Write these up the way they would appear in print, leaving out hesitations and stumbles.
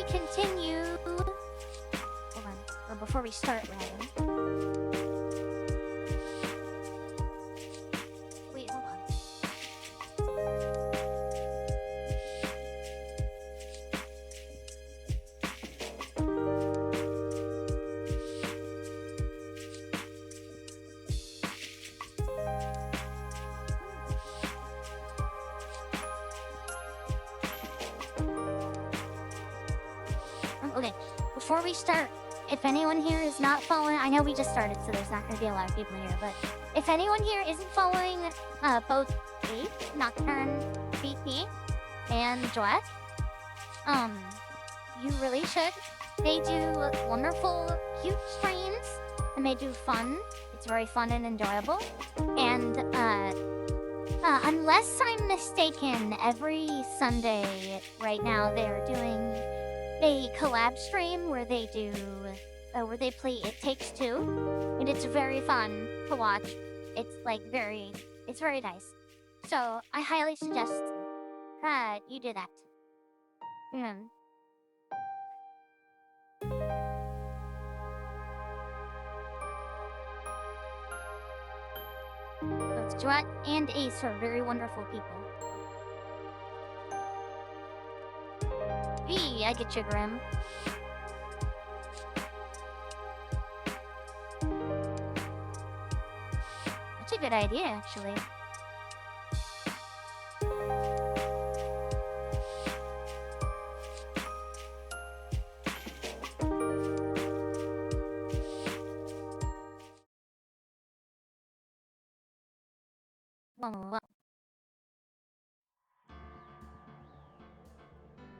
we continue... Hold on. Or before we start, rather. Wait, hold on. Okay, before we start, if anyone here is not following, I know we just started, so there's not going to be a lot of people here, but if anyone here isn't following both A, Nocturne, BP, and Joette, you really should. They do wonderful, cute streams, and they do fun. It's very fun and enjoyable. And, unless I'm mistaken, every Sunday right now they're doing a collab stream where they do, where they play It Takes Two, and it's very fun to watch. It's like it's very nice. So I highly suggest that you do that. Both Joette and Ace are very wonderful people. Gee, I get you, Grim. That's a good idea, actually.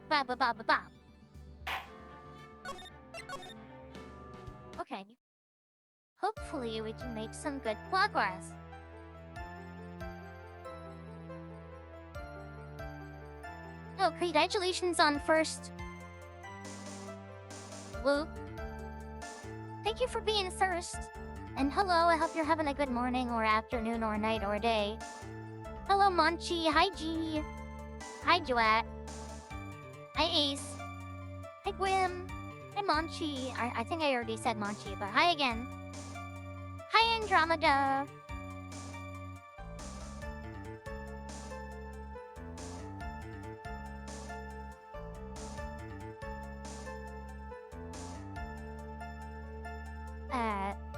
Ba ba ba ba ba. Okay. Hopefully we can make some good progress. Oh, congratulations on first. Luke. Thank you for being first. And hello, I hope you're having a good morning or afternoon or night or day. Hello, Monchi. Hi, G. Hi, Joette. Hi, Ace. Hi, Grim. Hi, Monchi. I think I already said Monchi, but hi again. Hi, Andromeda.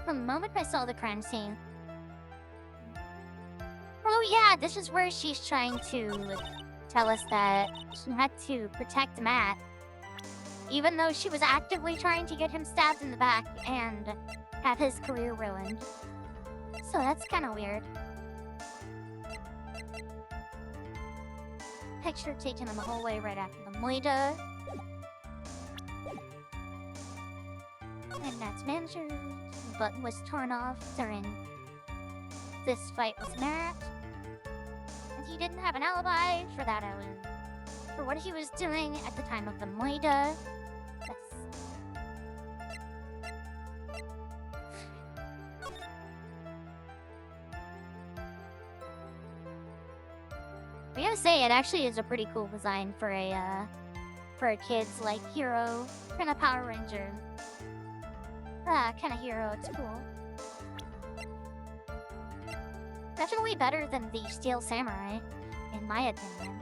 The moment I saw the crime scene. Oh yeah, this is where she's trying to tell us that she had to protect Matt, even though she was actively trying to get him stabbed in the back and have his career ruined. So that's kind of weird. Picture taken in the hallway right after the moida. And Matt's manager. The button was torn off during this fight with Matt. And he didn't have an alibi for that for what he was doing at the time of the moida. Yes. I gotta say, it actually is a pretty cool design for a kid's like hero kind of Power Ranger. Kind of hero. It's cool. Definitely better than the Steel Samurai, in my opinion.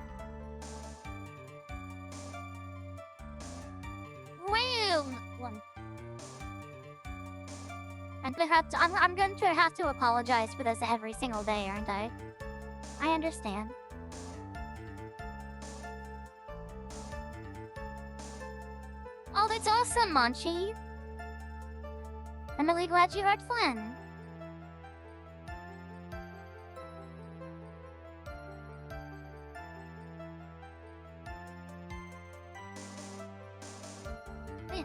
Well, I'm going to have to apologize for this every single day, aren't I? I understand. Oh, that's awesome, Monchi. I'm really glad you had fun. Yeah.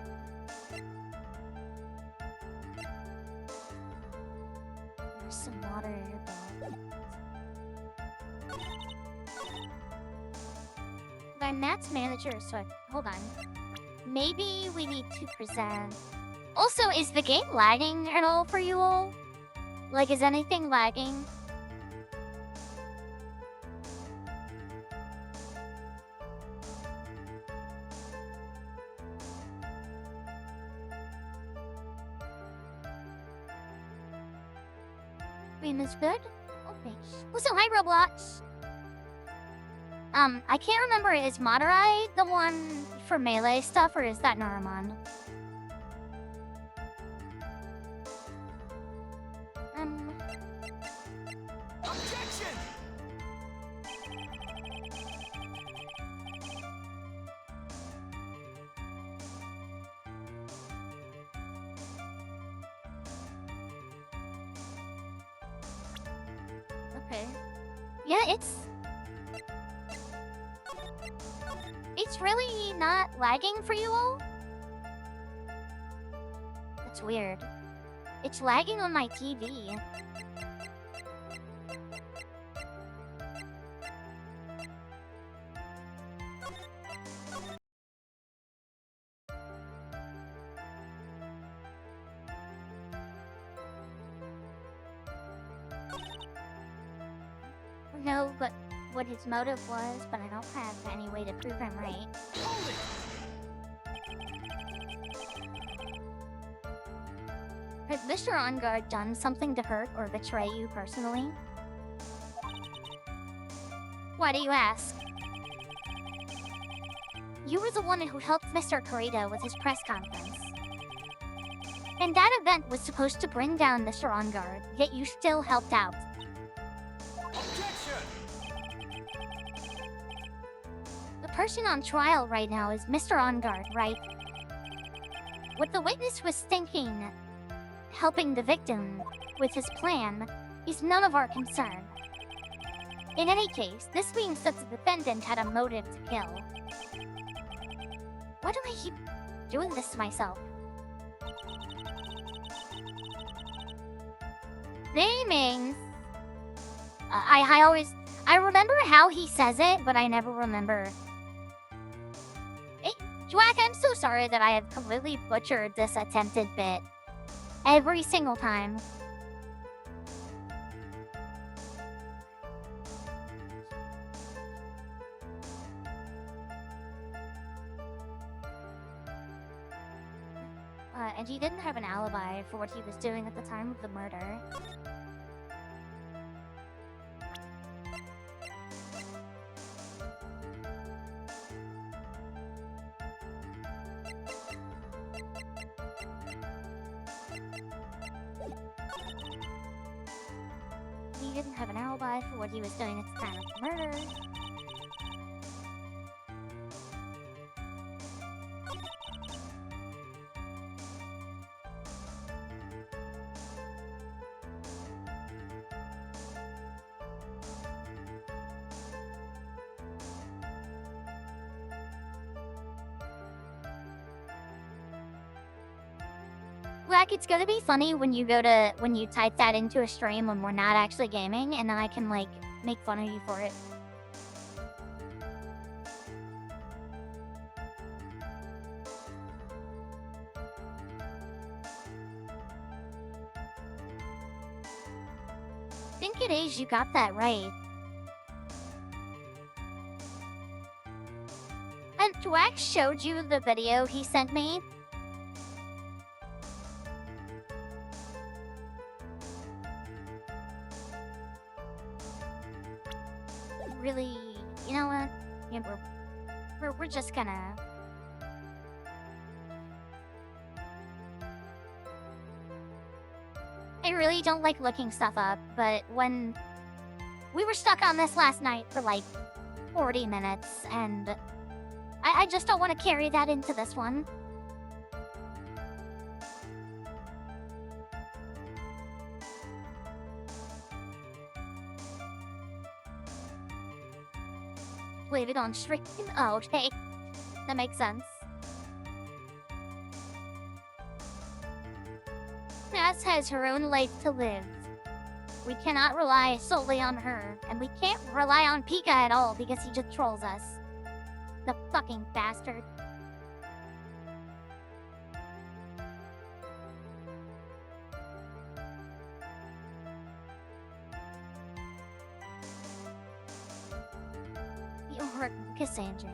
There's some water here, but I'm Matt's manager, so hold on. Maybe we need to present. Also, is the game lagging at all for you all? Like, is anything lagging? cream is good. Okay. Also, hi, Roblox. I can't remember, is Madurai the one for melee stuff, or is that Naruman? Objection! Okay. Yeah, it's really not lagging for you all? That's weird. It's lagging on my TV. No, but what his motive was, but I don't have any way to prove him right. Hold it! Has Mr. OnGuard done something to hurt or betray you personally? Why do you ask? You were the one who helped Mr. Corrida with his press conference. And that event was supposed to bring down Mr. OnGuard, yet you still helped out. Objection! The person on trial right now is Mr. OnGuard, right? What the witness was thinking, helping the victim with his plan, is none of our concern. In any case, this means that the defendant had a motive to kill. Why do I keep doing this to myself? Naming. I remember how he says it, but I never remember. Hey, Dwack, I'm so sorry that I have completely butchered this attempted bit. Every single time. And he didn't have an alibi for what he was doing at the time of the murder. He didn't have an alibi for what he was doing at the time of the murder. Like, it's gonna be funny when you type that into a stream when we're not actually gaming, and then I can, like, make fun of you for it. Think it is, you got that right. And Dwack showed you the video he sent me. Really, you know what? Yeah, we're just gonna. I really don't like looking stuff up, but when we were stuck on this last night for like 40 minutes, and I just don't want to carry that into this one. Leave it on stream. Oh, okay. That makes sense. Cass has her own life to live. We cannot rely solely on her, and we can't rely on Pika at all because he just trolls us. The fucking bastard. You're Cassandra.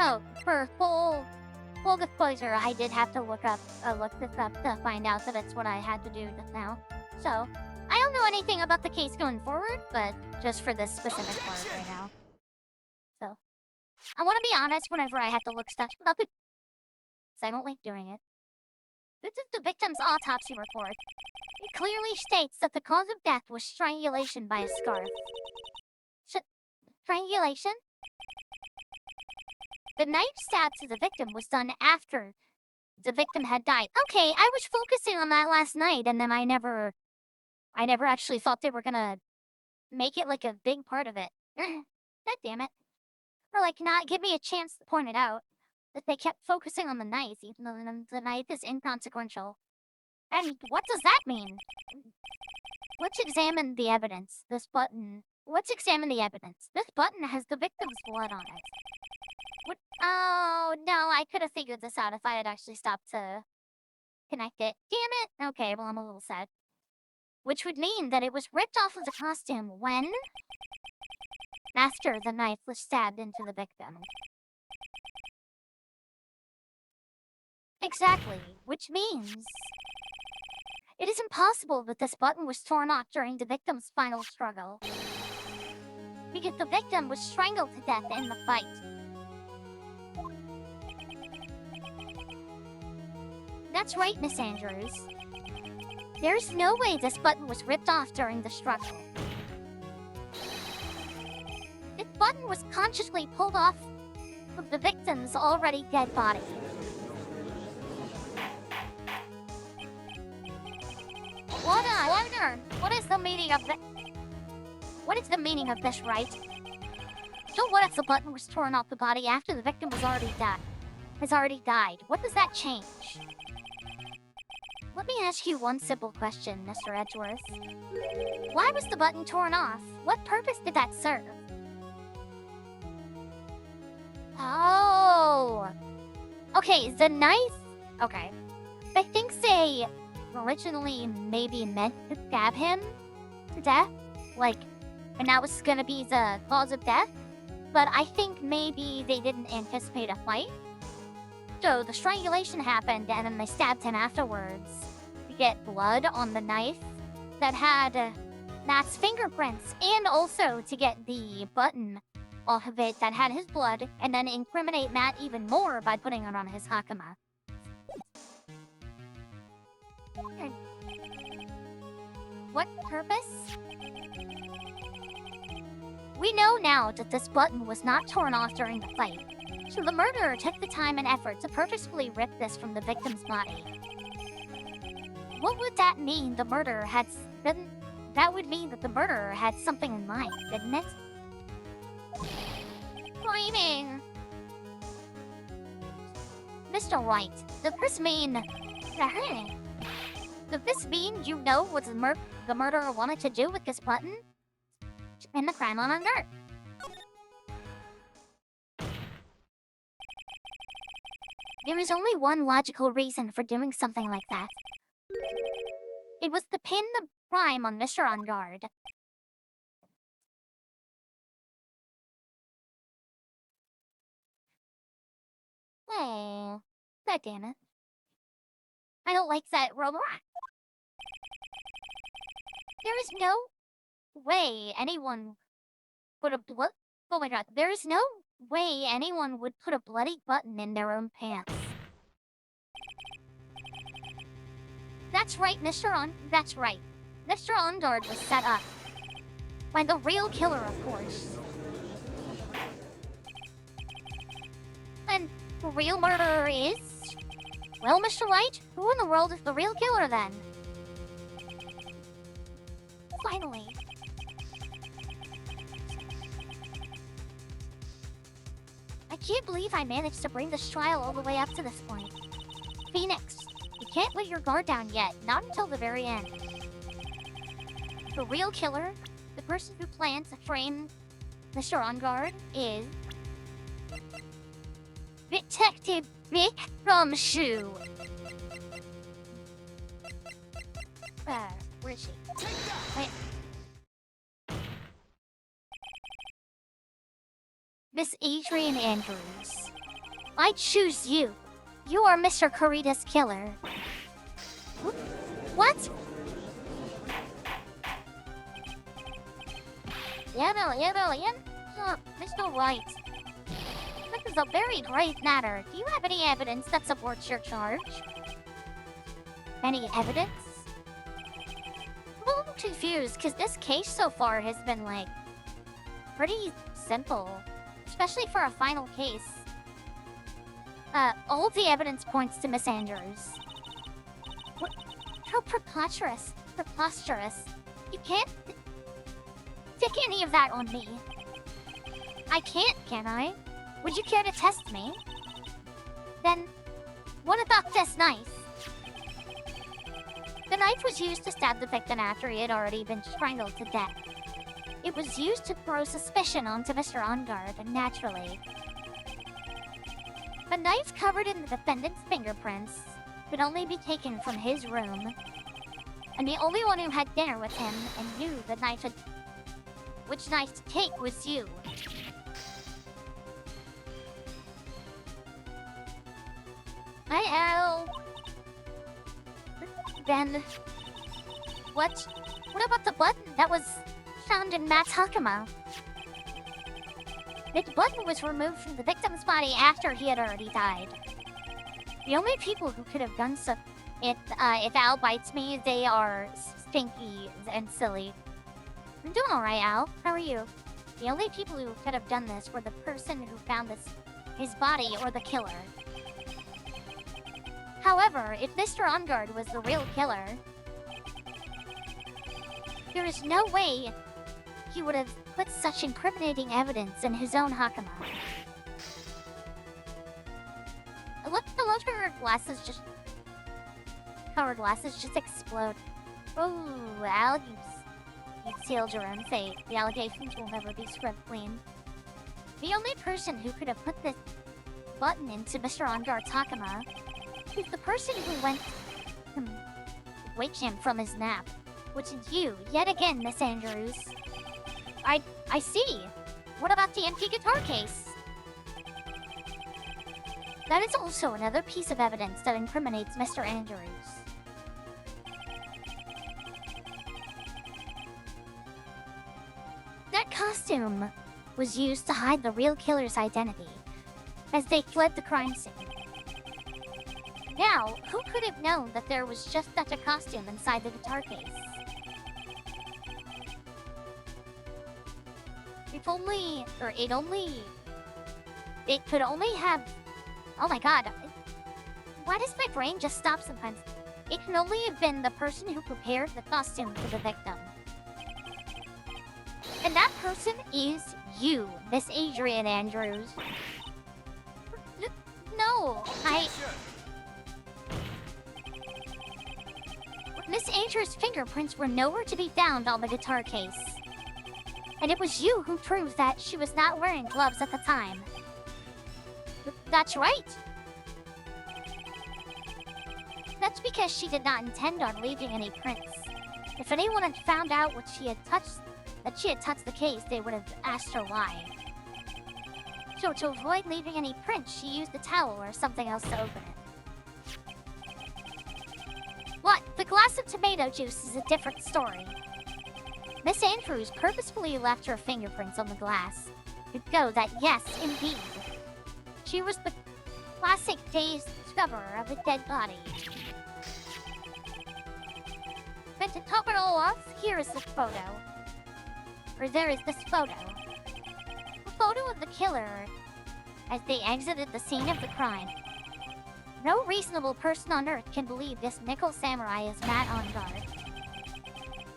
Oh, for full disclosure, I did have to look this up to find out that it's what I had to do just now. So, I don't know anything about the case going forward, but just for this specific part right now. So, I want to be honest whenever I have to look stuff up, so I don't like doing it. This is the victim's autopsy report. It clearly states that the cause of death was strangulation by a scarf. Strangulation? The knife stab to the victim was done after the victim had died. Okay, I was focusing on that last night, and then I never actually thought they were gonna make it like a big part of it. God damn it. Or like not give me a chance to point it out. That they kept focusing on the knife, even though the knife is inconsequential. And what does that mean? Let's examine the evidence. Let's examine the evidence. This button has the victim's blood on it. What? Oh, no, I could have figured this out if I had actually stopped to connect it. Damn it! Okay, well, I'm a little sad. Which would mean that it was ripped off of the costume when? After the knife was stabbed into the victim. Exactly, which means it is impossible that this button was torn off during the victim's final struggle. Because the victim was strangled to death in the fight. That's right, Miss Andrews. There's no way this button was ripped off during the struggle. This button was consciously pulled off of the victim's already dead body. What is the meaning of that? What is the meaning of this, Wright? So what if the button was torn off the body after the victim has already died? What does that change? Let me ask you one simple question, Mr. Edgeworth. Why was the button torn off? What purpose did that serve? Oh! Okay, the knife... Okay. I think they originally maybe meant to stab him to death. Like, and that was gonna be the cause of death. But I think maybe they didn't anticipate a fight. So the strangulation happened and then they stabbed him afterwards to get blood on the knife that had Matt's fingerprints, and also to get the button off of it that had his blood, and then incriminate Matt even more by putting it on his hakama. What purpose? We know now that this button was not torn off during the fight, so the murderer took the time and effort to purposefully rip this from the victim's body. What would that mean? That would mean that the murderer had something in mind, didn't it? Screaming! Mr. Wright, does this mean... Does this mean you know what the murderer wanted to do with this button? Spin the crime on dirt. There is only one logical reason for doing something like that. It was to pin the crime on Mr. On Guard. Oh, God damn it. I don't like that robot. There is no way anyone put a Oh my god, there is no way anyone would put a bloody button in their own pants. That's right, That's right. Mr. Ondard was set up. By the real killer, of course. And the real murderer is... Well, Mr. Wright, who in the world is the real killer, then? Finally. I can't believe I managed to bring this trial all the way up to this point. Phoenix, you can't let your guard down yet, not until the very end. The real killer, the person who planned to frame Mr. On Guard, is... Detective Vic from Shoe. Where is she? Wait. Miss Adrian Andrews. I choose you. You are Mr. Corita's killer. What? Mr. Wright. This is a very grave matter. Do you have any evidence that supports your charge? Any evidence? I'm a little confused, because this case so far has been, like, pretty simple. Especially for a final case. All of the evidence points to Miss Andrews. What? How preposterous. Preposterous. You can't stick any of that on me. I can't, can I? Would you care to test me? Then, what about this knife? The knife was used to stab the victim after he had already been strangled to death. It was used to throw suspicion onto Mr. Ongard, naturally. A knife covered in the defendant's fingerprints could only be taken from his room. And the only one who had dinner with him and knew the knife had... which knife to take was you. Then... What about the button that was found in Matt's Hakama? The button was removed from the victim's body after he had already died. The only people who could have done so... If Al bites me, they are stinky and silly. I'm doing alright, Al. How are you? The only people who could have done this were the person who found his body or the killer. However, if Mr. Ongard was the real killer, there is no way he would have put such incriminating evidence in his own Hakama. Her glasses just... Her glasses just explode. Oh, Al, you've sealed your own fate. The allegations will never be scrubbed clean. The only person who could have put this button into Mr. Ongard's Hakama is the person who went to wake him from his nap, which is you, yet again, Miss Andrews. I see. What about the empty guitar case? That is also another piece of evidence that incriminates Mr. Andrews. That costume was used to hide the real killer's identity, as they fled the crime scene. Now, who could have known that there was just such a costume inside the guitar case? It could only have... Oh my god. Why does my brain just stop sometimes? It can only have been the person who prepared the costume for the victim. And that person is you, Miss Adrian Andrews. No, Miss Andrews' fingerprints were nowhere to be found on the guitar case. And it was you who proved that she was not wearing gloves at the time. That's right. That's because she did not intend on leaving any prints. If anyone had found out that she had touched the case, they would have asked her why. So to avoid leaving any prints, she used a towel or something else to open it. What? The glass of tomato juice is a different story. Miss Andrews purposefully left her fingerprints on the glass. To go that yes, indeed, she was the classic dazed discoverer of a dead body. But to top it all off, here is this photo. Or there is this photo. A photo of the killer as they exited the scene of the crime. No reasonable person on Earth can believe this nickel samurai is Matt Ongard.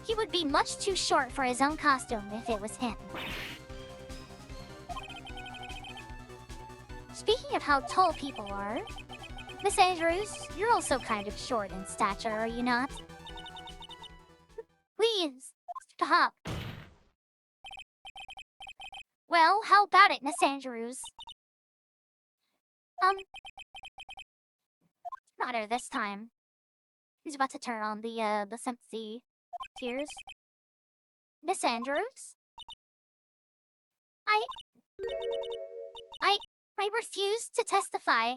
He would be much too short for his own costume if it was him. Speaking of how tall people are, Miss Andrews, you're also kind of short in stature, are you not? Please, stop. Well, how about it, Miss Andrews? Not her this time. He's about to turn on the sympathy tears. Miss Andrews? I refuse to testify.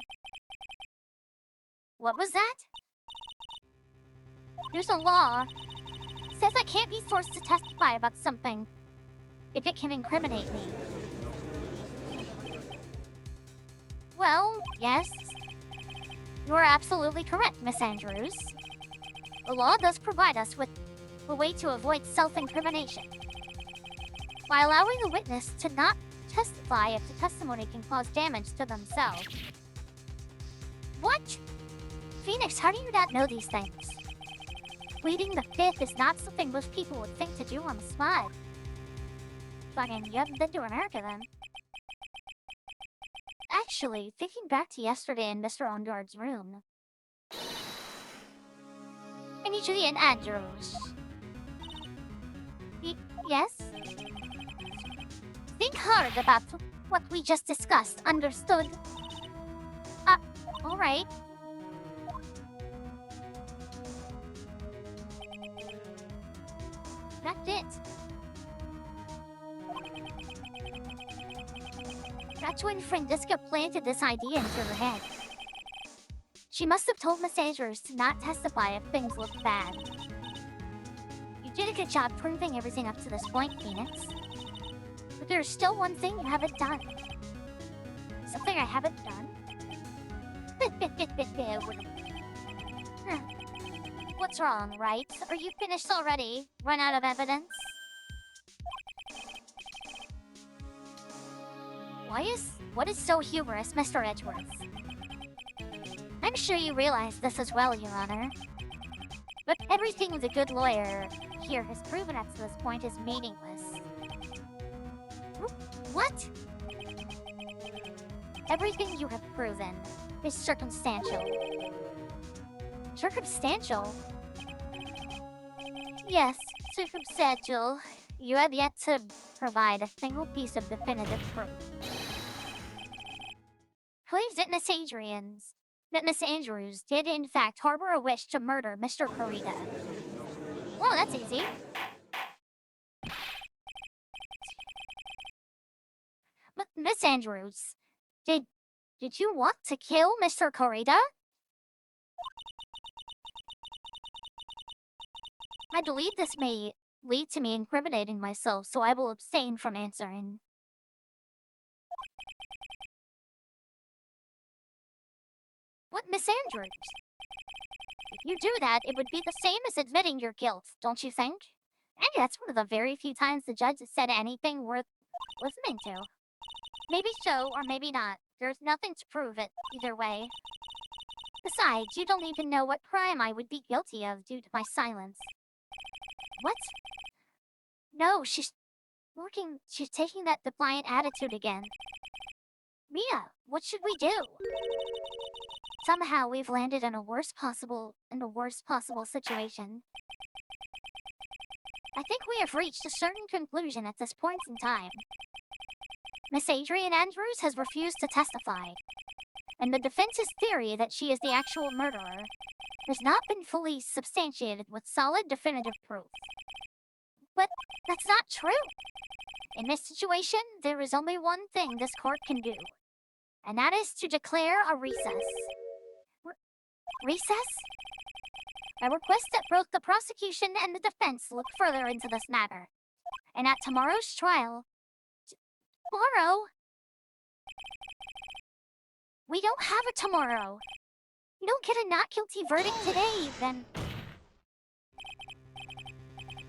What was that? There's a law. It says I can't be forced to testify about something if it can incriminate me. Well, yes. You are absolutely correct, Miss Andrews. The law does provide us with a way to avoid self-incrimination by allowing the witness to not testify if the testimony can cause damage to themselves. What? Phoenix, how do you not know these things? Pleading the fifth is not something most people would think to do on the spot. Fucking, you haven't been to America then. Actually, thinking back to yesterday in Mr. Onguard's room, I need you in Andrews. Yes? Think hard about what we just discussed, understood? Alright. That's it. That's when Francisca planted this idea into her head. She must have told Miss Andrews to not testify if things looked bad. You did a good job proving everything up to this point, Phoenix. But there's still one thing you haven't done. Something I haven't done? What's wrong, Wright? Are you finished already? Run out of evidence? What is so humorous, Mr. Edgeworth? I'm sure you realize this as well, Your Honor. But everything the good lawyer here has proven up to this point is meaningless. What? Everything you have proven is circumstantial. Circumstantial? Yes, circumstantial. You have yet to provide a single piece of definitive proof. Proves that Miss Andrews did in fact harbor a wish to murder Mr. Corita. Well, that's easy. But Miss Andrews, did you want to kill Mr. Corita? I believe this may lead to me incriminating myself, so I will abstain from answering. What, Miss Andrews? If you do that, it would be the same as admitting your guilt, don't you think? And that's one of the very few times the judge has said anything worth listening to. Maybe so, or maybe not. There's nothing to prove it, either way. Besides, you don't even know what crime I would be guilty of due to my silence. What? No, she's taking that defiant attitude again. Mia, what should we do? Somehow we've landed in a worst possible situation. I think we have reached a certain conclusion at this point in time. Miss Adrian Andrews has refused to testify, and the defense's theory that she is the actual murderer has not been fully substantiated with solid definitive proof. But that's not true. In this situation, there is only one thing this court can do, and that is to declare a recess. Recess? I request that both the prosecution and the defense look further into this matter. And at tomorrow's trial... Tomorrow? We don't have a tomorrow. You don't get a not guilty verdict today, then...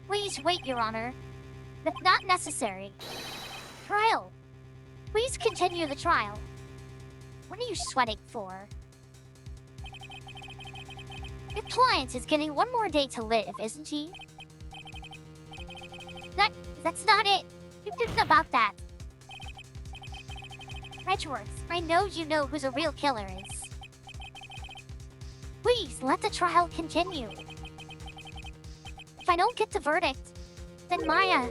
Please wait, Your Honor. That's not necessary. Trial. Please continue the trial. What are you sweating for? Your client is getting one more day to live, isn't he? That's not it. You didn't about that. Edgeworth, I know you know who the real killer is. Please, let the trial continue. If I don't get the verdict, then Maya...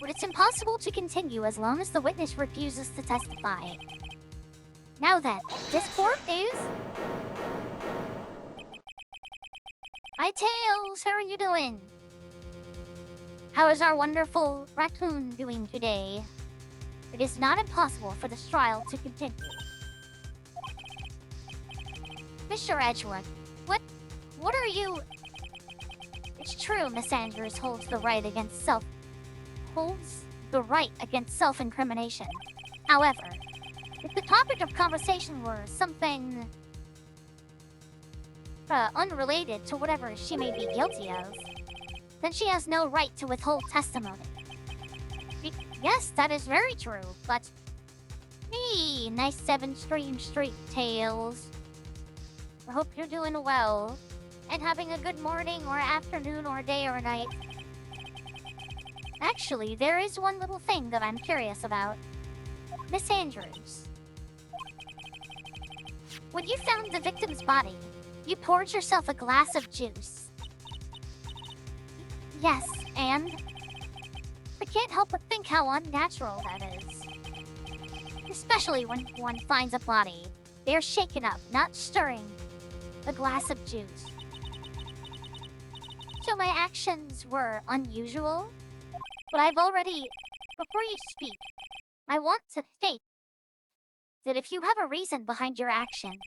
But it's impossible to continue as long as the witness refuses to testify. Now then, this court is... Hi, Tails! How are you doing? How is our wonderful raccoon doing today? It is not impossible for this trial to continue. Mr. Edgeworth, what are you... It's true, Miss Andrews holds the right against self-incrimination. However, if the topic of conversation were something unrelated to whatever she may be guilty of, then she has no right to withhold testimony. Yes, that is very true, but... Hey, nice 7 straight tails. I hope you're doing well, and having a good morning or afternoon or day or night. Actually, there is one little thing that I'm curious about. Miss Andrews. When you found the victim's body, you poured yourself a glass of juice. Yes, and? I can't help but think how unnatural that is. Especially when one finds a body. They are shaken up, not stirring. A glass of juice. So my actions were unusual? But I've already... Before you speak, I want to state that if you have a reason behind your actions...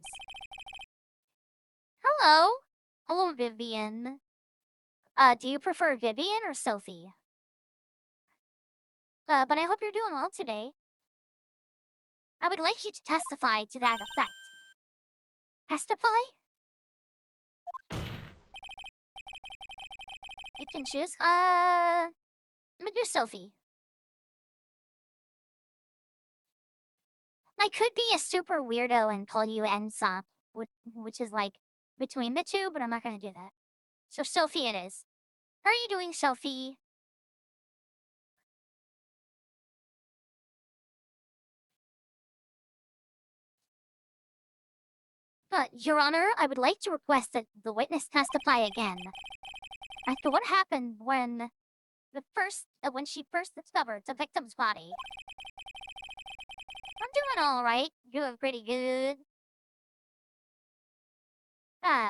Hello? Hello, Vivian. Do you prefer Vivian or Sophie? But I hope you're doing well today. I would like you to testify to that effect. Testify? You can choose. I'm gonna do Sophie. I could be a super weirdo and call you Ensop, which is like between the two, but I'm not gonna do that. So Sophie it is. How are you doing, Sophie? Your Honor, I would like to request that the witness testify again as to what happened when she first discovered the victim's body. I'm doing all right. Doing pretty good.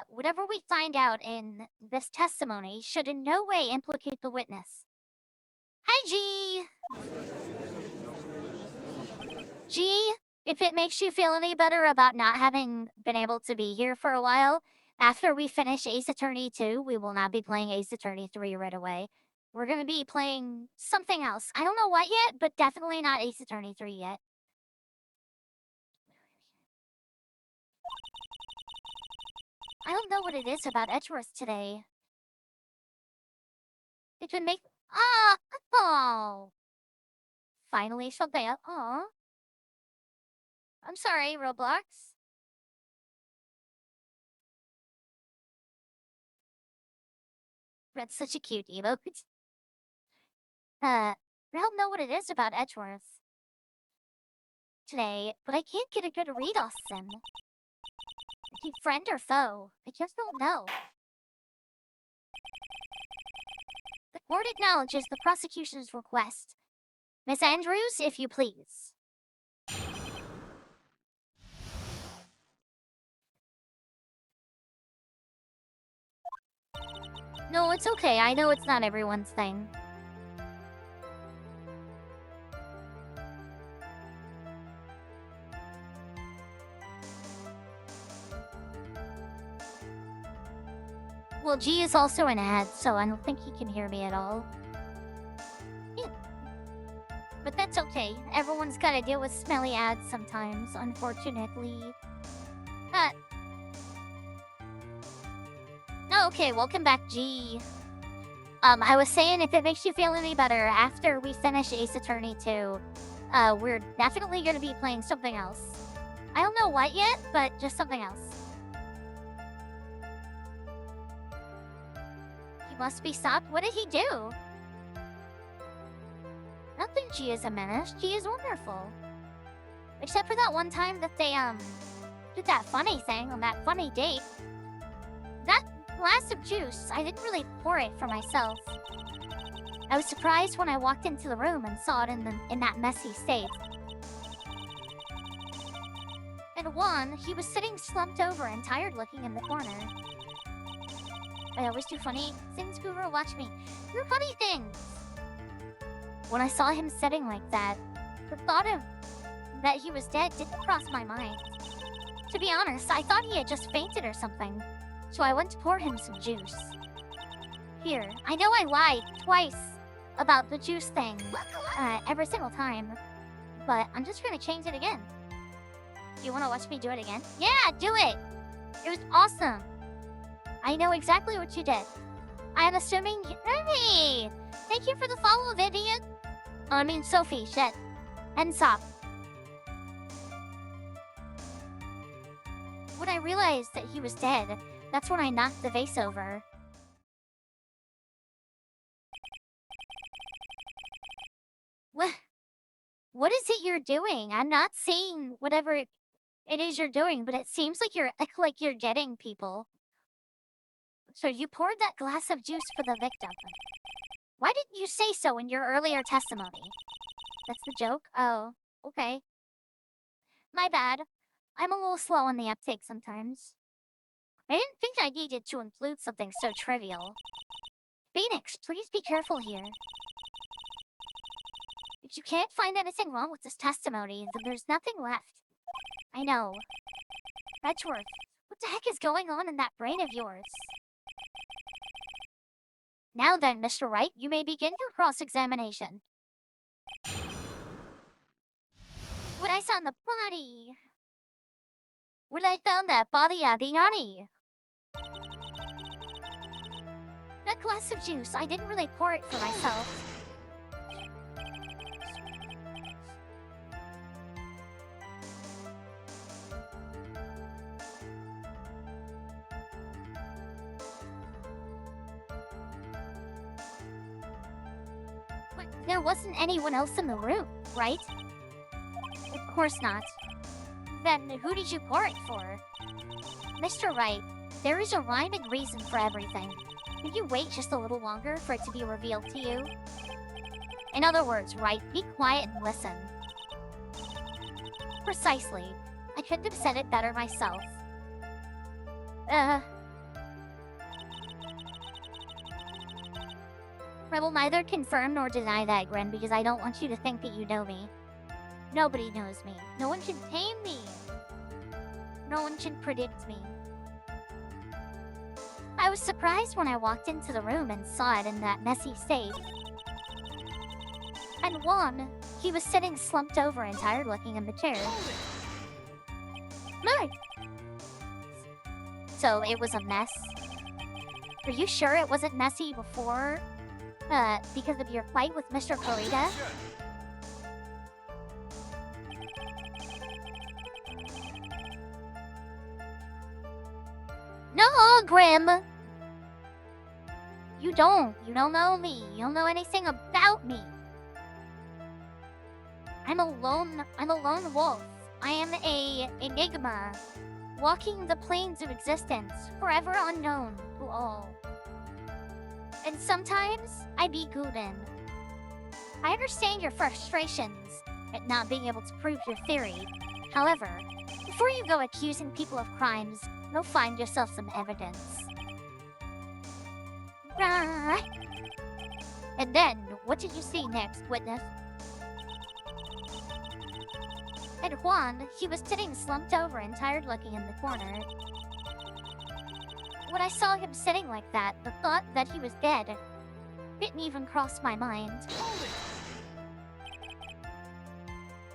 Whatever we find out in this testimony should in no way implicate the witness. Hi, G. G, if it makes you feel any better about not having been able to be here for a while, after we finish Ace Attorney 2, we will not be playing Ace Attorney 3 right away. We're gonna be playing something else. I don't know what yet, but definitely not Ace Attorney 3 yet. I don't know what it is about Edgeworth today. It would make... Oh! Finally something up. Aw. I'm sorry, Roblox. That's such a cute emote. I don't know what it is about Edgeworth today, but I can't get a good read on him. Is he friend or foe? I just don't know. The court acknowledges the prosecution's request. Miss Andrews, if you please. No, it's okay. I know it's not everyone's thing. Well, G is also an ad, so I don't think he can hear me at all. Yeah. But that's okay. Everyone's gotta deal with smelly ads sometimes, unfortunately. Oh, okay, welcome back, G. I was saying if it makes you feel any better, after we finish Ace Attorney 2, we're definitely gonna be playing something else. I don't know what yet, but just something else. He must be stopped? What did he do? I don't think G is a menace. G is wonderful. Except for that one time that they, did that funny thing on that funny date. That glass of juice, I didn't really pour it for myself. I was surprised when I walked into the room and saw it in that messy state. And Juan, he was sitting slumped over and tired looking in the corner. I always do funny things, Guru, watch me. Do funny things! When I saw him sitting like that, the thought of that he was dead didn't cross my mind. To be honest, I thought he had just fainted or something, so I went to pour him some juice. Here, I know I lied twice about the juice thing, every single time, but I'm just gonna change it again. Do you wanna watch me do it again? Yeah, do it! It was awesome! I know exactly what you did. I'm assuming Hey! Thank you for the follow, Vivian! Sophie, shit. And Sop. When I realized that he was dead, that's when I knocked the vase over. What is it you're doing? I'm not seeing whatever it is you're doing, but it seems like you're getting people. So you poured that glass of juice for the victim. Why didn't you say so in your earlier testimony? That's the joke? Oh, okay. My bad. I'm a little slow on the uptake sometimes. I didn't think I needed to include something so trivial. Phoenix, please be careful here. If you can't find anything wrong with this testimony, then there's nothing left. I know. Edgeworth, what the heck is going on in that brain of yours? Now then, Mr. Wright, you may begin your cross-examination. When I found the body... When I found that body at the Yanni. That glass of juice, I didn't really pour it for myself. But there wasn't anyone else in the room, right? Of course not. Then who did you pour it for? Mr. Wright, there is a rhyme and reason for everything. Could you wait just a little longer for it to be revealed to you? In other words, Wright, be quiet and listen. Precisely. I couldn't have said it better myself. I will neither confirm nor deny that, Gren, because I don't want you to think that you know me. Nobody knows me. No one can tame me. No one can predict me. I was surprised when I walked into the room and saw it in that messy state. And Juan, he was sitting slumped over and tired looking in the chair. No! So it was a mess? Are you sure it wasn't messy before? Because of your fight with Mr. Corita? No, Grim! You don't know me. You don't know anything about me. I'm a lone wolf. I am a enigma, walking the plains of existence, forever unknown to all. And sometimes I be Guden. I understand your frustrations at not being able to prove your theory. However, before you go accusing people of crimes, go find yourself some evidence. And then, what did you see next, witness? And Juan, he was sitting slumped over and tired looking in the corner. When I saw him sitting like that, the thought that he was dead didn't even cross my mind.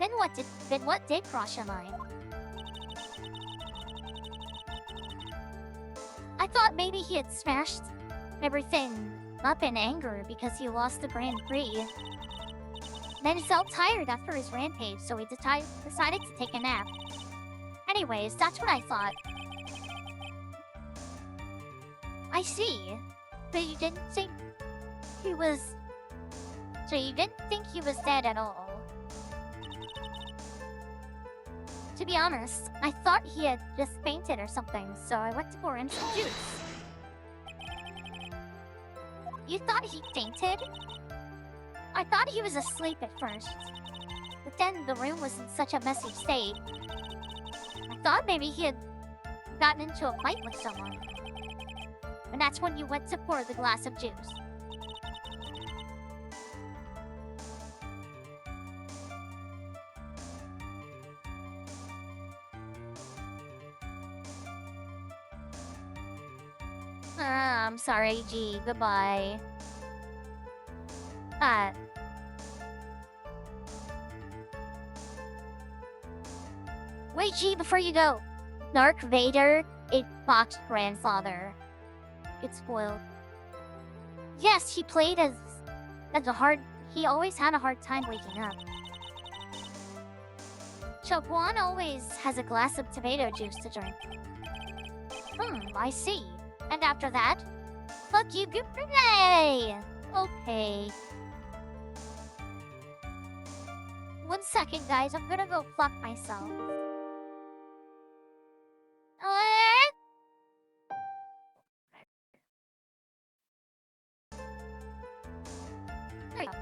Then what did cross your mind? I thought maybe he had smashed everything up in anger because he lost the Grand Prix. Then he felt tired after his rampage, so he decided to take a nap. Anyways, that's what I thought. I see. But you didn't think he was... So you didn't think he was dead at all? To be honest, I thought he had just fainted or something, so I went to pour him some juice. You thought he fainted? I thought he was asleep at first. But then the room was in such a messy state. I thought maybe he had gotten into a fight with someone. And that's when you went to pour the glass of juice. I'm sorry, G. Goodbye. Uh, wait, G, before you go. Darth Vader is Fox's grandfather. It's spoiled. Yes, he played as he always had a hard time waking up. Choguan always has a glass of tomato juice to drink. I see. And after that? Fuck you, goodbye! Okay. 1 second, guys. I'm gonna go fuck myself. There you go.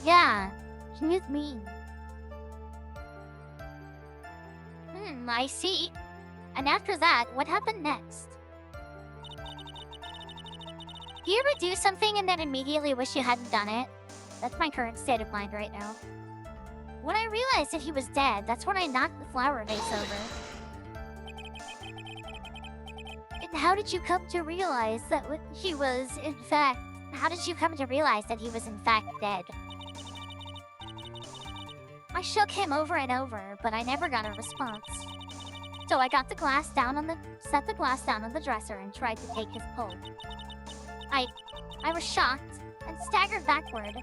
Yeah, she's mean. I see. And after that, what happened next? Do you ever do something and then immediately wish you hadn't done it? That's my current state of mind right now. When I realized that he was dead, that's when I knocked the flower vase over. And how did you come to realize that he was, in fact... How did you come to realize that he was, in fact, dead? I shook him over and over, but I never got a response. So I got the glass down on the... set the glass down on the dresser and tried to take his pull. I was shocked and staggered backward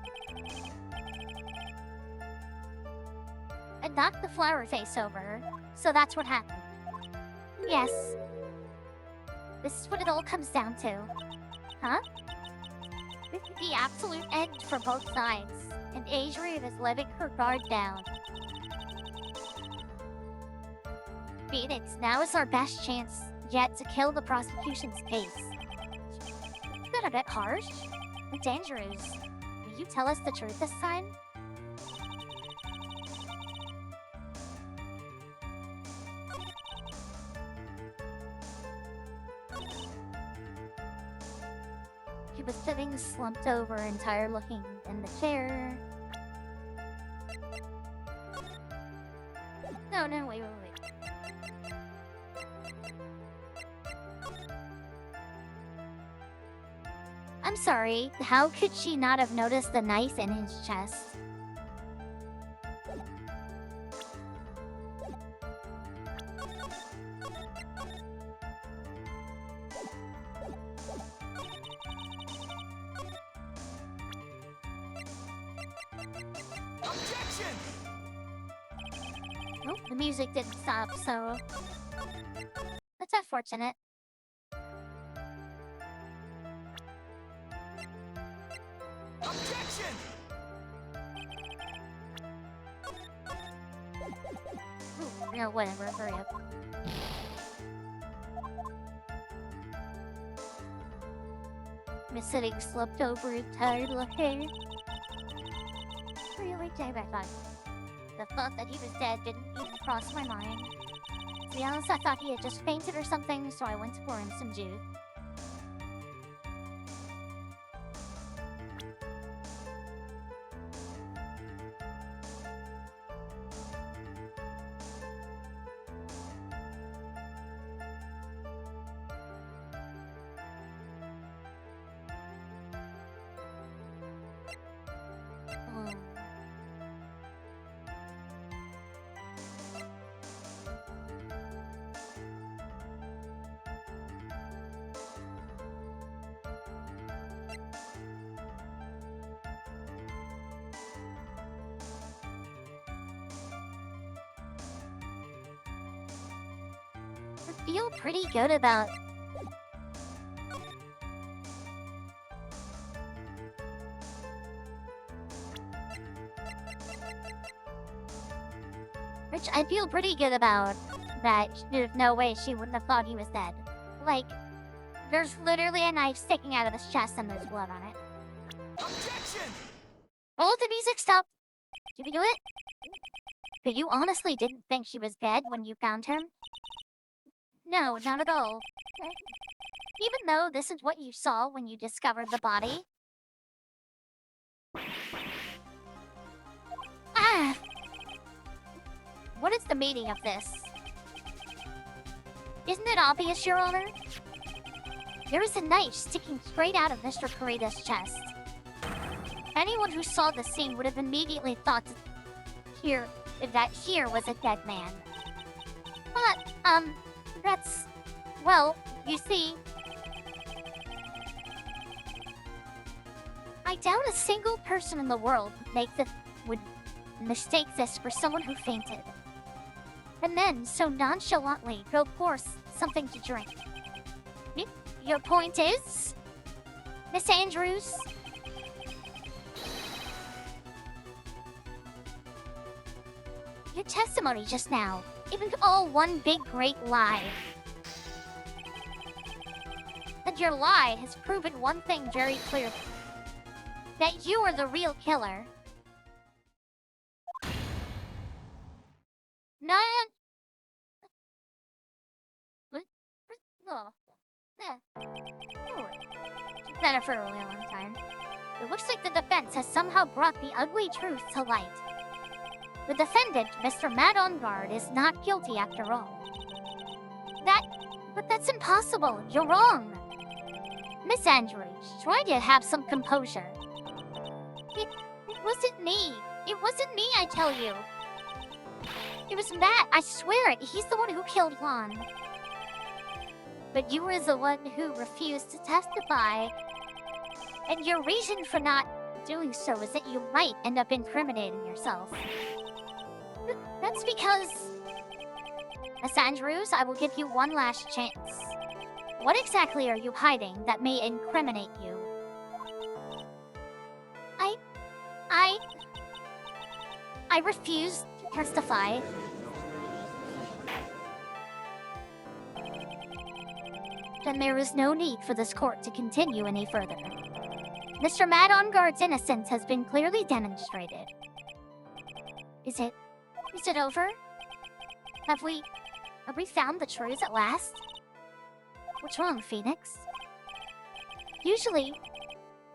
and knocked the flower face over. So that's what happened. Yes. This is what it all comes down to. Huh? This is the absolute end for both sides, and Adrian is letting her guard down. Phoenix, now is our best chance yet to kill the prosecution's case. Is that a bit harsh? And dangerous. Will you tell us the truth this time? He was sitting slumped over and tired looking in the chair. No, wait. I'm sorry, how could she not have noticed the knife in his chest? Objection! Nope, the music didn't stop, so... That's unfortunate. Objection! Ooh, no, whatever, hurry up. Miss sitting slumped over and tired looking. Really, damn it, fun. The thought that he was dead didn't even cross my mind. To be honest, I thought he had just fainted or something, so I went to pour him some juice. I feel pretty good about... Which I feel pretty good about that there's no way she wouldn't have thought he was dead. Like, there's literally a knife sticking out of his chest and there's blood on it. Objection! Oh, the music stopped! Did we do it? But you honestly didn't think she was dead when you found him? No, not at all. Even though this is what you saw when you discovered the body. Ah! What is the meaning of this? Isn't it obvious, Your Honor? There is a knife sticking straight out of Mr. Corrida's chest. Anyone who saw the scene would have immediately thought that here was a dead man. But, that's... well, you see... I doubt a single person in the world would mistake this for someone who fainted. And then, so nonchalantly, go pour something to drink. Your point is? Miss Andrews? Your testimony just now, it was all one big great lie. And your lie has proven one thing very clearly. That you are the real killer. No. Oh. She's been it for a really long time. It looks like the defense has somehow brought the ugly truth to light. The defendant, Mr. Matt on Guard, is not guilty after all. But that's impossible. You're wrong. Miss Andrews, try to have some composure. It wasn't me. It wasn't me, I tell you. It was Matt, I swear it. He's the one who killed Lon. But you were the one who refused to testify. And your reason for not doing so is that you might end up incriminating yourself. That's because... Miss Andrews, I will give you one last chance. What exactly are you hiding that may incriminate you? I refuse to testify. Then there is no need for this court to continue any further. Mr. Matt on Guard's innocence has been clearly demonstrated. Is it over? Have we found the truth at last? What's wrong, Phoenix? Usually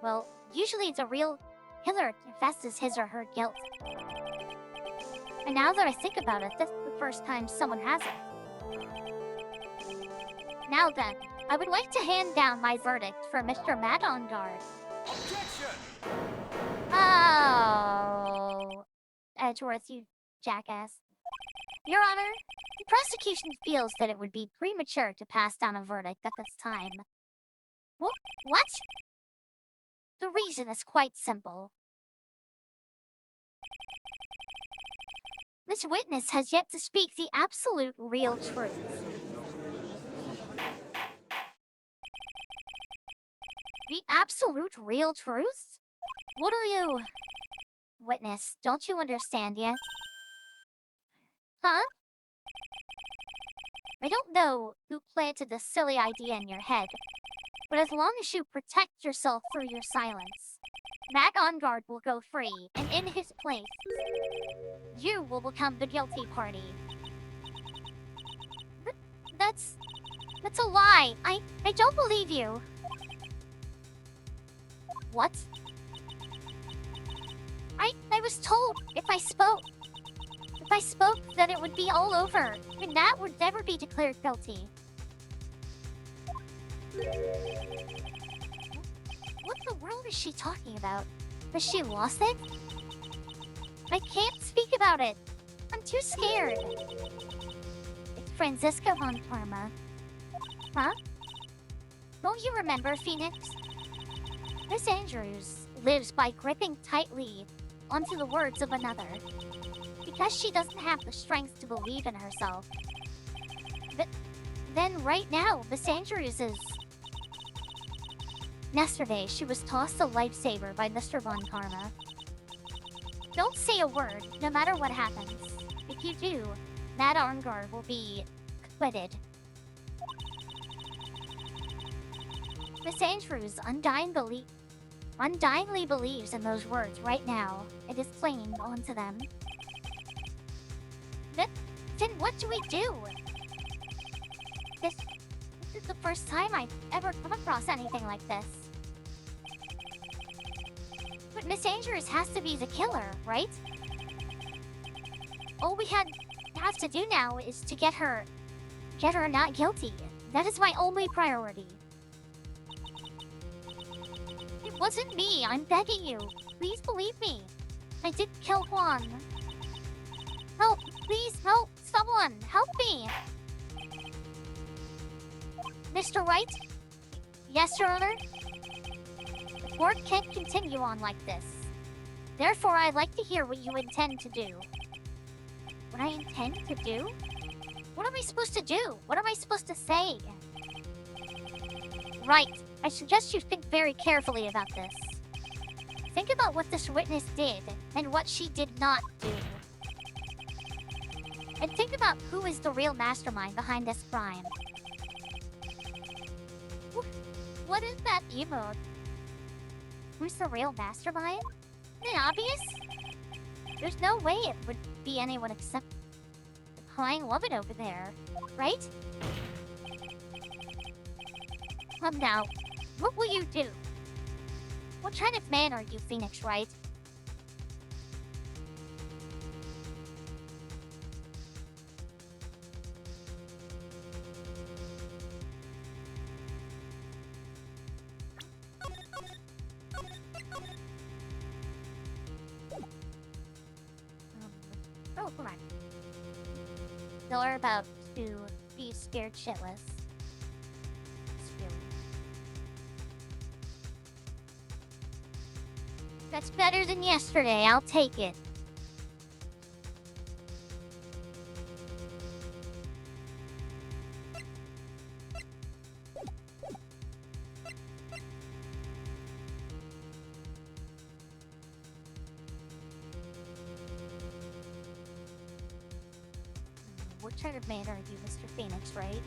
the real killer confesses his or her guilt. And now that I think about it, this is the first time someone has it. Now then, I would like to hand down my verdict for Mr. Matt on Guard. Objection! Oh, Edgeworth, you jackass. Your Honor, the prosecution feels that it would be premature to pass down a verdict at this time. What? The reason is quite simple. This witness has yet to speak the absolute real truth. The absolute real truth? What are you... Witness, don't you understand yet? Huh? I don't know who planted this silly idea in your head, but as long as you protect yourself through your silence, Matt on Guard will go free, and in his place, you will become the guilty party. That's a lie. I don't believe you. What? I was told if I spoke that it would be all over, and Nat would never be declared guilty. What the world is she talking about? Has she lost it? I can't speak about it. I'm too scared. It's Francisco von Parma. Huh? Don't you remember, Phoenix? Miss Andrews lives by gripping tightly onto the words of another. Because she doesn't have the strength to believe in herself. Then right now, Miss Andrews is... Yesterday, she was tossed a lifesaver by Mr. Von Karma. Don't say a word, no matter what happens. If you do, Matt Arngard will be acquitted. Miss Andrews undyingly believes in those words right now. It is plain onto them. Then what do we do? This is the first time I've ever come across anything like this. But Miss Andrews has to be the killer, right? All we have to do now is to get her Get her not guilty. That is my only priority. It wasn't me, I'm begging you. Please believe me. I did kill Juan. Help, please help, someone, help me. Mr. Wright? Yes, Your Honor? The court can't continue on like this. Therefore, I'd like to hear what you intend to do. What I intend to do? What am I supposed to do? What am I supposed to say? Right. I suggest you think very carefully about this. Think about what this witness did and what she did not do. And think about who is the real mastermind behind this crime. What is that emote? Who's the real mastermind? Isn't it obvious? There's no way it would be anyone except the crying woman over there, right? Come now, what will you do? What kind of man are you, Phoenix Wright? Oh, come on. They're about to be scared shitless. That's better than yesterday, I'll take it. What kind of man are you, Mr. Phoenix, right?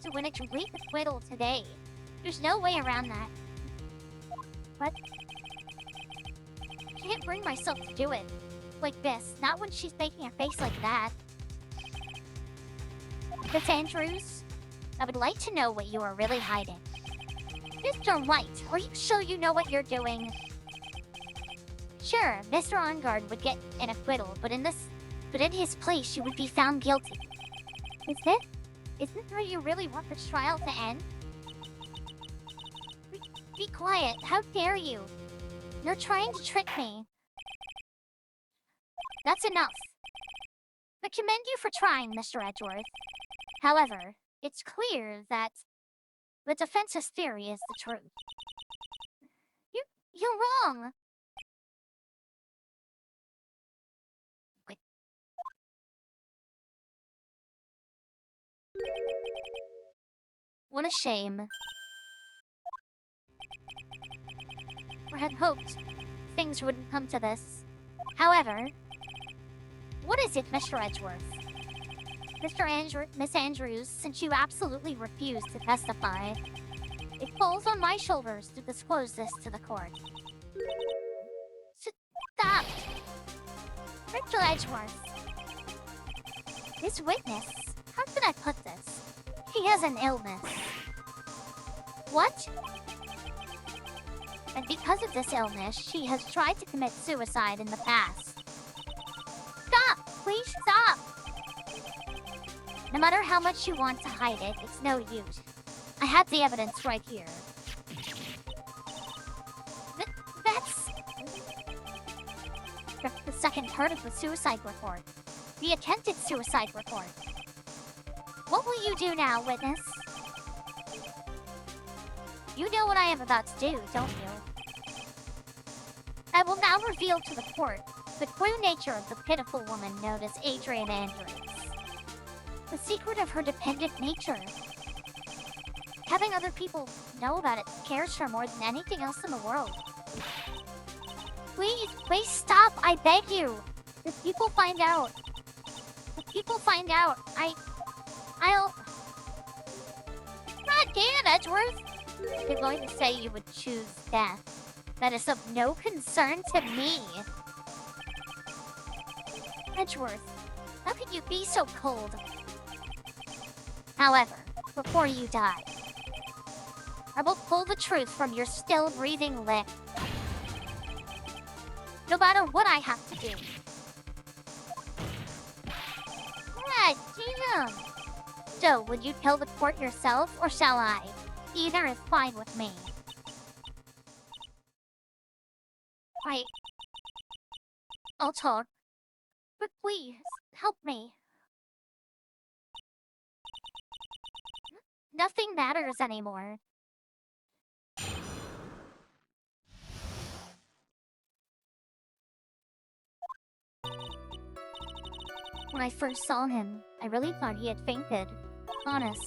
To win a complete acquittal today. There's no way around that. What? I can't bring myself to do it. Like this. Not when she's making a face like that. Miss Andrews, I would like to know what you are really hiding. Mr. Wright, are you sure you know what you're doing? Sure, Mr. Ongard would get an acquittal, but in his place, you would be found guilty. Isn't how you really want this trial to end? Be quiet, how dare you? You're trying to trick me. That's enough. I commend you for trying, Mr. Edgeworth. However, it's clear that the defense's theory is the truth. You're wrong! Wait. What a shame. I had hoped things wouldn't come to this. However, what is it, Mr. Edgeworth? Miss Andrews, since you absolutely refuse to testify, it falls on my shoulders to disclose this to the court. Stop! Mr. Edgeworth. This witness, how can I put this? He has an illness. What? And because of this illness, she has tried to commit suicide in the past. Stop! Please stop! No matter how much you want to hide it, it's no use. I have the evidence right here. That's the second part of the suicide report. The attempted suicide report. What will you do now, witness? You know what I am about to do, don't you? I will now reveal to the court the true nature of the pitiful woman known as Adrian Andrews. The secret of her dependent nature. Having other people know about it scares her more than anything else in the world. Please stop, I beg you. If people find out, I'll... God damn, Edgeworth! You're going to say you would choose death. That is of no concern to me. Edgeworth, how could you be so cold? However, before you die. I will pull the truth from your still breathing lip. No matter what I have to do. Yeah, damn! So, would you tell the court yourself, or shall I? Either is fine with me. I'll talk. But please, help me. Nothing matters anymore. When I first saw him, I really thought he had fainted. Honest.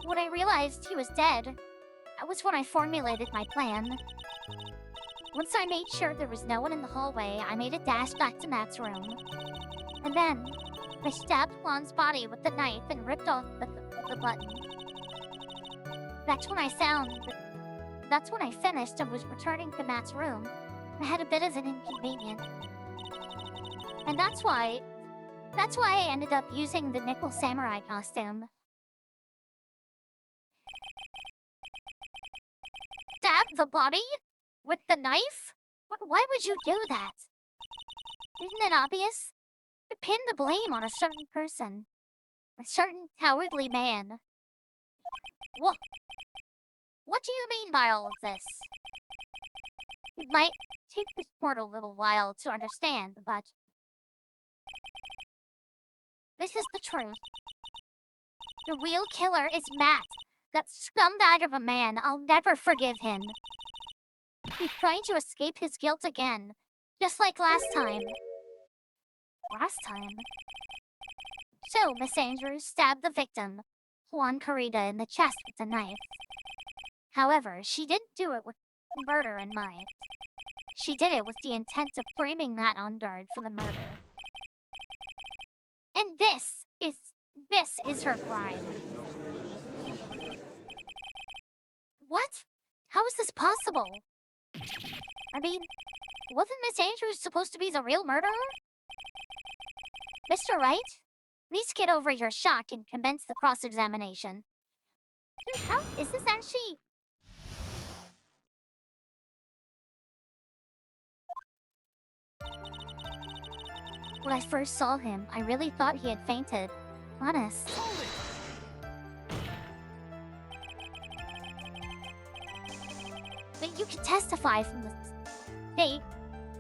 When I realized he was dead, that was when I formulated my plan. Once I made sure there was no one in the hallway, I made a dash back to Matt's room. And then, I stabbed Juan's body with the knife and ripped off the button. That's when I finished and was returning to Matt's room. I had a bit of an inconvenience. And that's why I ended up using the nickel samurai costume. Stab the body? With the knife? Why would you do that? Isn't it obvious? To pin the blame on a certain person. A certain cowardly man. What do you mean by all of this? It might take this court a little while to understand, but this is the truth. The real killer is Matt. That scumbag of a man. I'll never forgive him. He's trying to escape his guilt again. Just like last time. Last time? So, Miss Andrews stabbed the victim, Juan Carita, in the chest with a knife. However, she didn't do it with murder in mind. She did it with the intent of framing Matt on guard for the murder. And this is her crime. What? How is this possible? I mean, wasn't Miss Andrews supposed to be the real murderer? Mr. Wright, please get over your shock and commence the cross-examination. How is this actually... When I first saw him, I really thought he had fainted. Honest. But you can testify from the state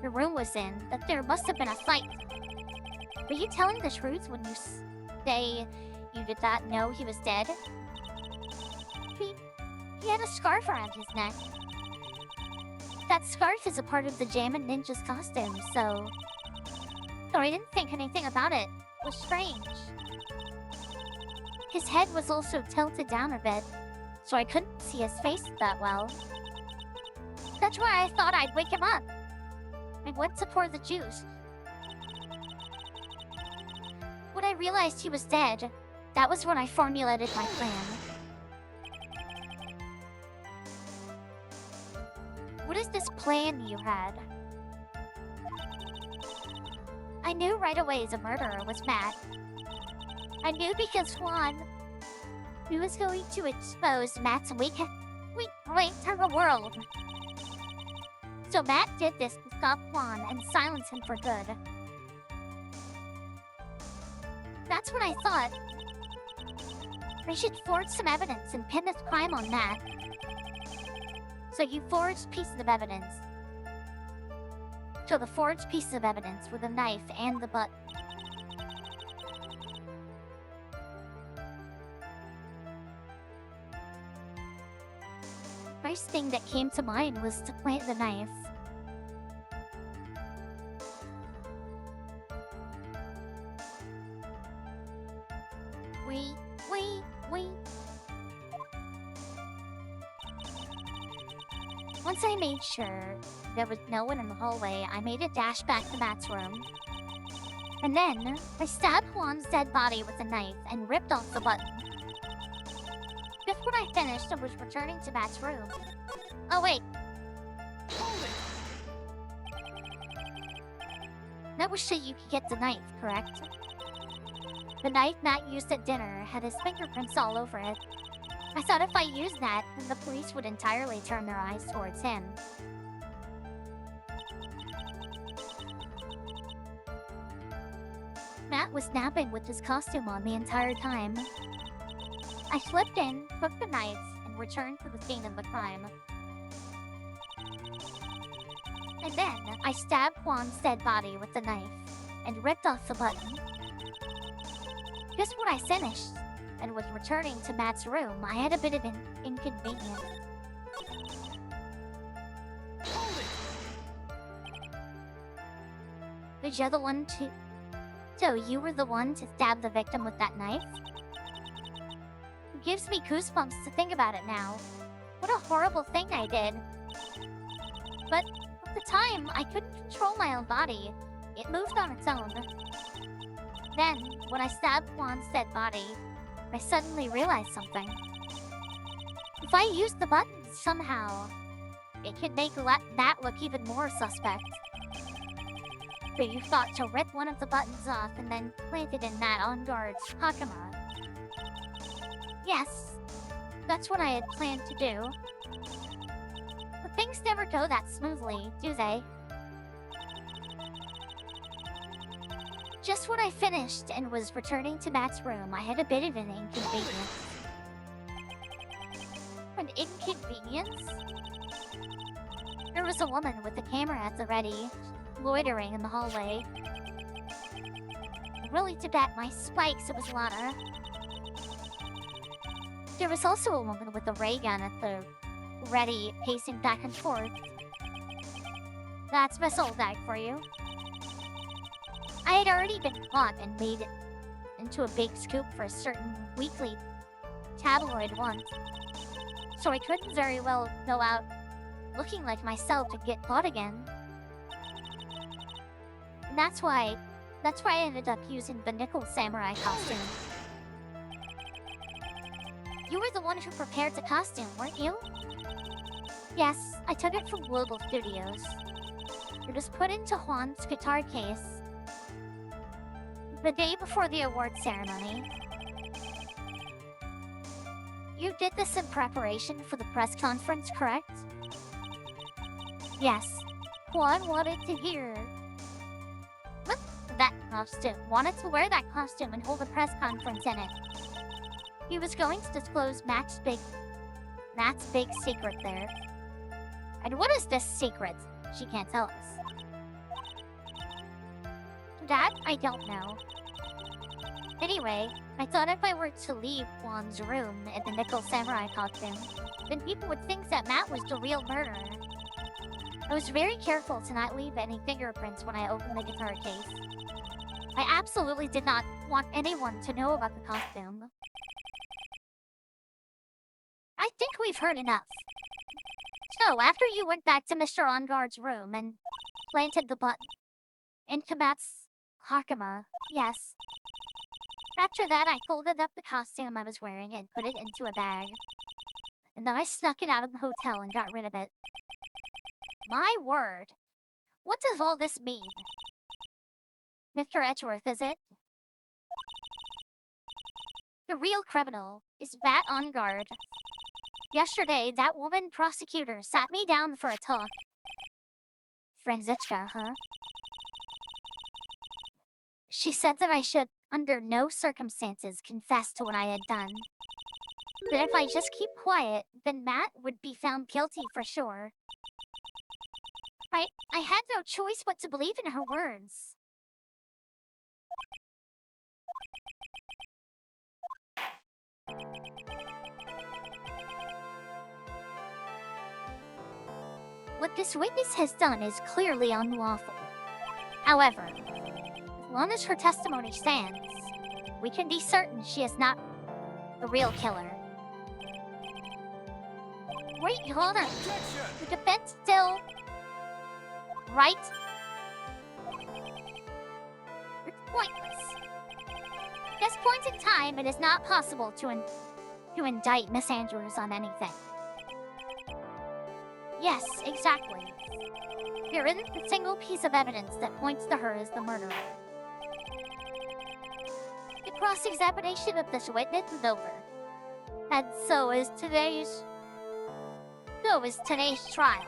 the room was in that there must have been a fight. Were you telling the truth when you say you did not know he was dead? He had a scarf around his neck. That scarf is a part of the Jammin' Ninja's costume, so I didn't think anything about it. It was strange. His head was also tilted down a bit, so I couldn't see his face that well. That's why I thought I'd wake him up. I went to pour the juice. When I realized he was dead, that was when I formulated my plan. What is this plan you had? I knew right away the murderer was Matt. I knew because Juan, he was going to expose Matt's weak link to the world. So Matt did this to stop Juan and silence him for good. That's when I thought I should forge some evidence and pin this crime on Matt. So you forged pieces of evidence. So the forged pieces of evidence were the knife and the button. First thing that came to mind was to plant the knife. Wait. Once I made sure there was no one in the hallway, I made a dash back to Matt's room. And then, I stabbed Juan's dead body with a knife and ripped off the button. Just when I finished, I was returning to Matt's room. Oh wait. That was so you could get the knife, correct? The knife Matt used at dinner had his fingerprints all over it. I thought if I used that, then the police would entirely turn their eyes towards him. Matt was napping with his costume on the entire time. I slipped in, took the knives, and returned to the scene of the crime. And then, I stabbed Juan's dead body with the knife, and ripped off the button. Just when I finished, and was returning to Matt's room, I had a bit of an inconvenience. Hold it! Was you the one to... So you were the one to stab the victim with that knife? It gives me goosebumps to think about it now. What a horrible thing I did. But at the time, I couldn't control my own body. It moved on its own. Then, when I stabbed Juan's dead body, I suddenly realized something. If I use the buttons somehow, it could make that look even more suspect. But you thought to rip one of the buttons off and then plant it in that on-guard's Hakama. Yes, that's what I had planned to do. But things never go that smoothly, do they? Just when I finished and was returning to Matt's room, I had a bit of an inconvenience. An inconvenience? There was a woman with a camera at the ready, loitering in the hallway. Really, to bet my spikes, it was Lana. There was also a woman with a ray gun at the ready, pacing back and forth. That's Miss Oldbag for you. I had already been caught and made into a big scoop for a certain weekly tabloid once, so I couldn't very well go out looking like myself and get caught again. And that's why I ended up using the nickel samurai costume. You were the one who prepared the costume, weren't you? Yes, I took it from Global Studios. It was put into Juan's guitar case the day before the award ceremony. You did this in preparation for the press conference, correct? Yes. Juan wanted to hear that costume. Wanted to wear that costume and hold a press conference in it. He was going to disclose Matt's big secret there. And what is this secret? She can't tell us. That I don't know. Anyway, I thought if I were to leave Juan's room in the nickel samurai costume, then people would think that Matt was the real murderer. I was very careful to not leave any fingerprints when I opened the guitar case. I absolutely did not want anyone to know about the costume. I think we've heard enough. So, after you went back to Mr. Onguard's room and planted the button into Matt's Hakama, yes. After that, I folded up the costume I was wearing and put it into a bag. And then I snuck it out of the hotel and got rid of it. My word! What does all this mean? Mr. Edgeworth, is it? The real criminal is Matt Onguard. Yesterday, that woman prosecutor sat me down for a talk. Franziska, huh? She said that I should, under no circumstances, confess to what I had done. That if I just keep quiet, then Matt would be found guilty for sure. I had no choice but to believe in her words. What this witness has done is clearly unlawful. However, as long as her testimony stands, we can be certain she is not the real killer. Wait, hold on. Objection! The defense still... Right? It's pointless. At this point in time, it is not possible to indict Miss Andrews on anything. Yes, exactly. There isn't a single piece of evidence that points to her as the murderer. It cross-examination of this witness is over. And so is today's trial.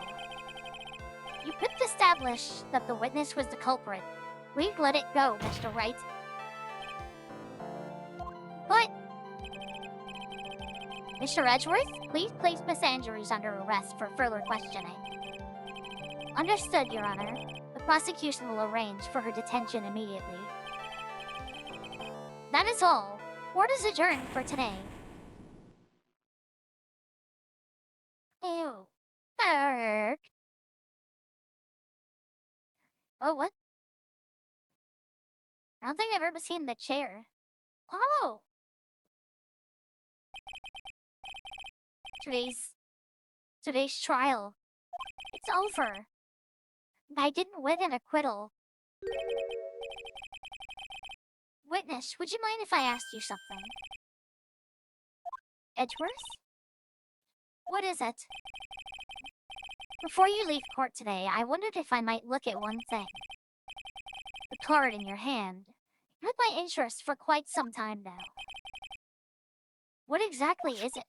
You couldn't establish that the witness was the culprit. Please let it go, Mr. Wright. But... Mr. Edgeworth, please place Miss Andrews under arrest for further questioning. Understood, Your Honor. The prosecution will arrange for her detention immediately. That is all. Court is adjourned for today. Ew. Berg. Oh, what? I don't think I've ever seen the chair. Oh! Today's trial. It's over. I didn't win an acquittal. Witness, would you mind if I asked you something? Edgeworth? What is it? Before you leave court today, I wondered if I might look at one thing. The card in your hand. It had my interest for quite some time now. What exactly is it?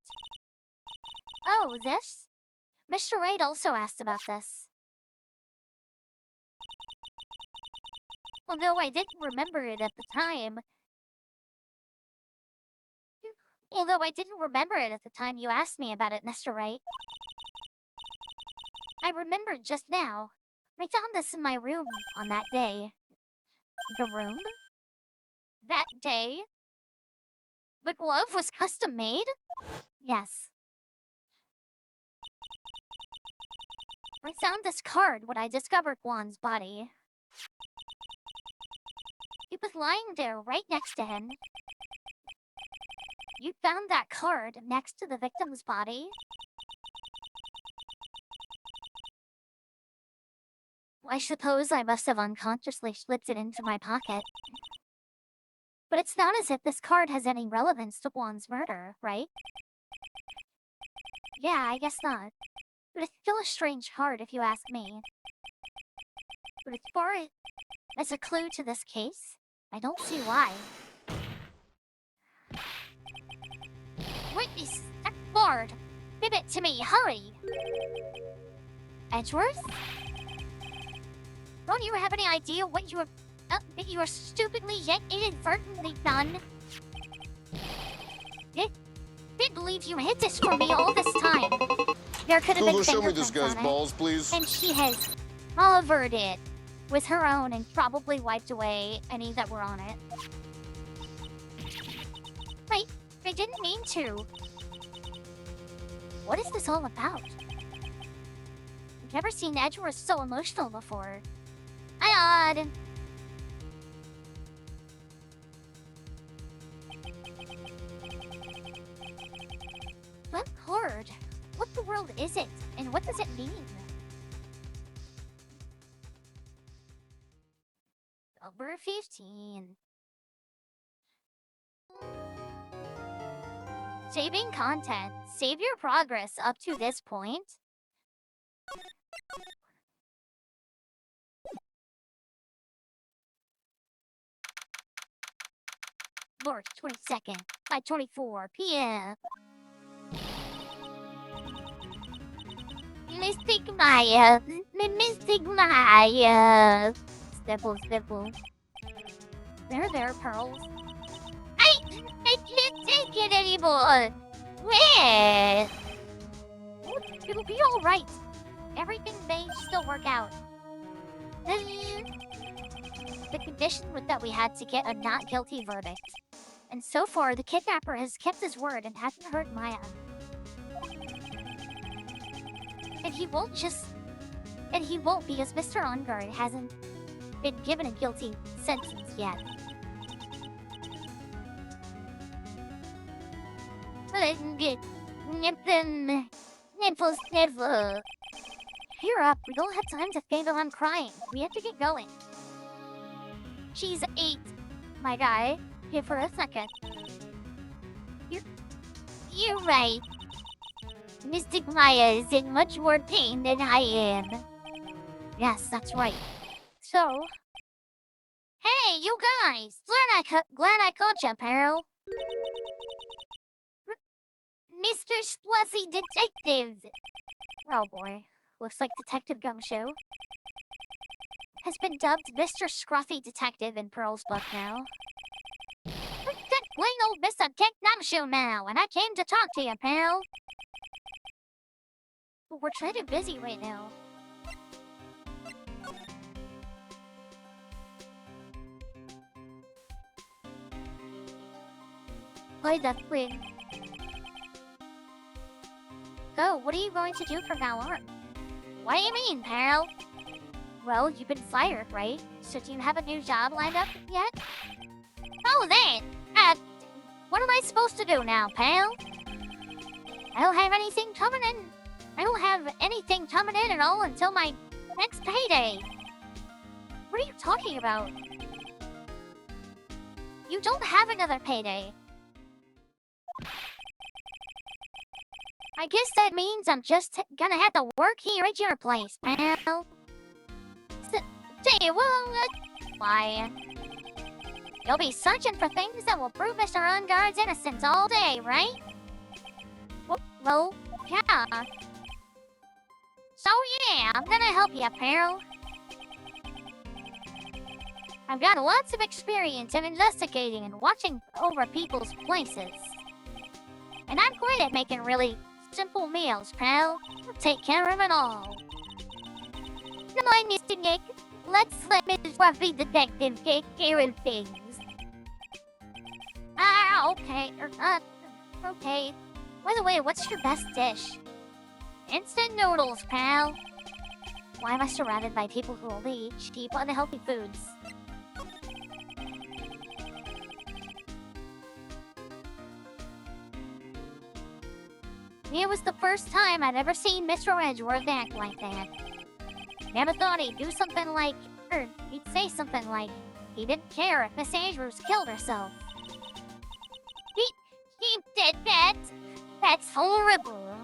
Oh, this? Mr. Wright also asked about this. Although I didn't remember it at the time. You asked me about it, Mr. Wright. I remembered just now. I found this in my room on that day. The room? That day? The glove was custom made? Yes. I found this card when I discovered Juan's body. He was lying there right next to him. You found that card next to the victim's body? I suppose I must have unconsciously slipped it into my pocket. But it's not as if this card has any relevance to Juan's murder, right? Yeah, I guess not. But it's still a strange card if you ask me. But as far as a clue to this case, I don't see why. Witness, that card! Give it to me, hurry! Edgeworth? Don't you have any idea what you are stupidly yet inadvertently done? Didn't believe you hid this for me all this time. There could have been Google, show me fingerprints this guy's on it, balls, please. and she has covered it with her own and probably wiped away any that were on it. I didn't mean to. What is this all about? I've never seen Edgeworth so emotional before. Hi, Odd. What card? What the world is it? And what does it mean? Number 15. Saving content. Save your progress up to this point. March 22nd, 5:24 p.m. Mystic Maya. Mystic Maya. Stipple. There, Pearls. I can't take it anymore. Where? It'll be all right. Everything may still work out. The condition was that we had to get a not guilty verdict. And so far, the kidnapper has kept his word and hasn't hurt Maya. And he won't because Mr. Ungard hasn't been given a guilty sentence yet. Sniffle. Hurry up, we don't have time to fade on crying. We have to get going. She's 8. My guy, here for a second. You're right. Mystic Maya is in much more pain than I am. Yes, that's right. So... Hey, you guys! Glad I caught you, pal. Mr. Splussy Detective! Oh boy, looks like Detective Gumshoe has been dubbed Mr. Scruffy Detective in Pearl's book now. That plain old Mr. Dick Gumshoe now, and I came to talk to you, pal. But we're kind of busy right now. Play that thing. So, what are you going to do from now on? What do you mean, pal? Well, you've been fired, right? So do you have a new job lined up yet? Oh, that! What am I supposed to do now, pal? I don't have anything coming in. I don't have anything coming in at all until my next payday. What are you talking about? You don't have another payday. I guess that means I'm just gonna have to work here at your place, pal. Say, well, why? You'll be searching for things that will prove Mr. Unguard's innocence all day, right? Well, yeah. So yeah, I'm gonna help you, pal. I've got lots of experience in investigating and watching over people's places. And I'm great at making really simple meals, pal. I'll take care of it all. Come on, Mr. Nick. Let's let Mrs. Ruffy Detective take care of things. Okay. Okay. By the way, what's your best dish? Instant noodles, pal. Why am I surrounded by people who only eat cheap, unhealthy foods? It was the first time I'd ever seen Mr. Edgeworth act like that. Never thought he'd do something like, or he'd say something like, he didn't care if Miss Andrews killed herself. He did that? That's horrible.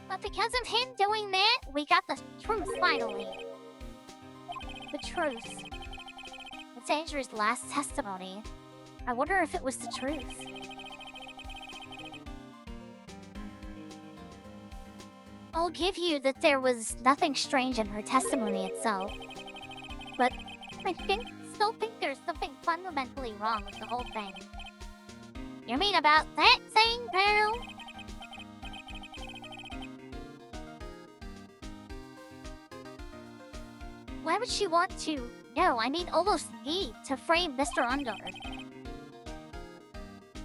But because of him doing that, we got the truth finally. The truth. Miss Andrews' last testimony. I wonder if it was the truth. I'll give you that there was nothing strange in her testimony itself. But I still think there's something fundamentally wrong with the whole thing. You mean about that thing, pal? Why would she want to? No, I mean almost need to frame Mr. Unguard.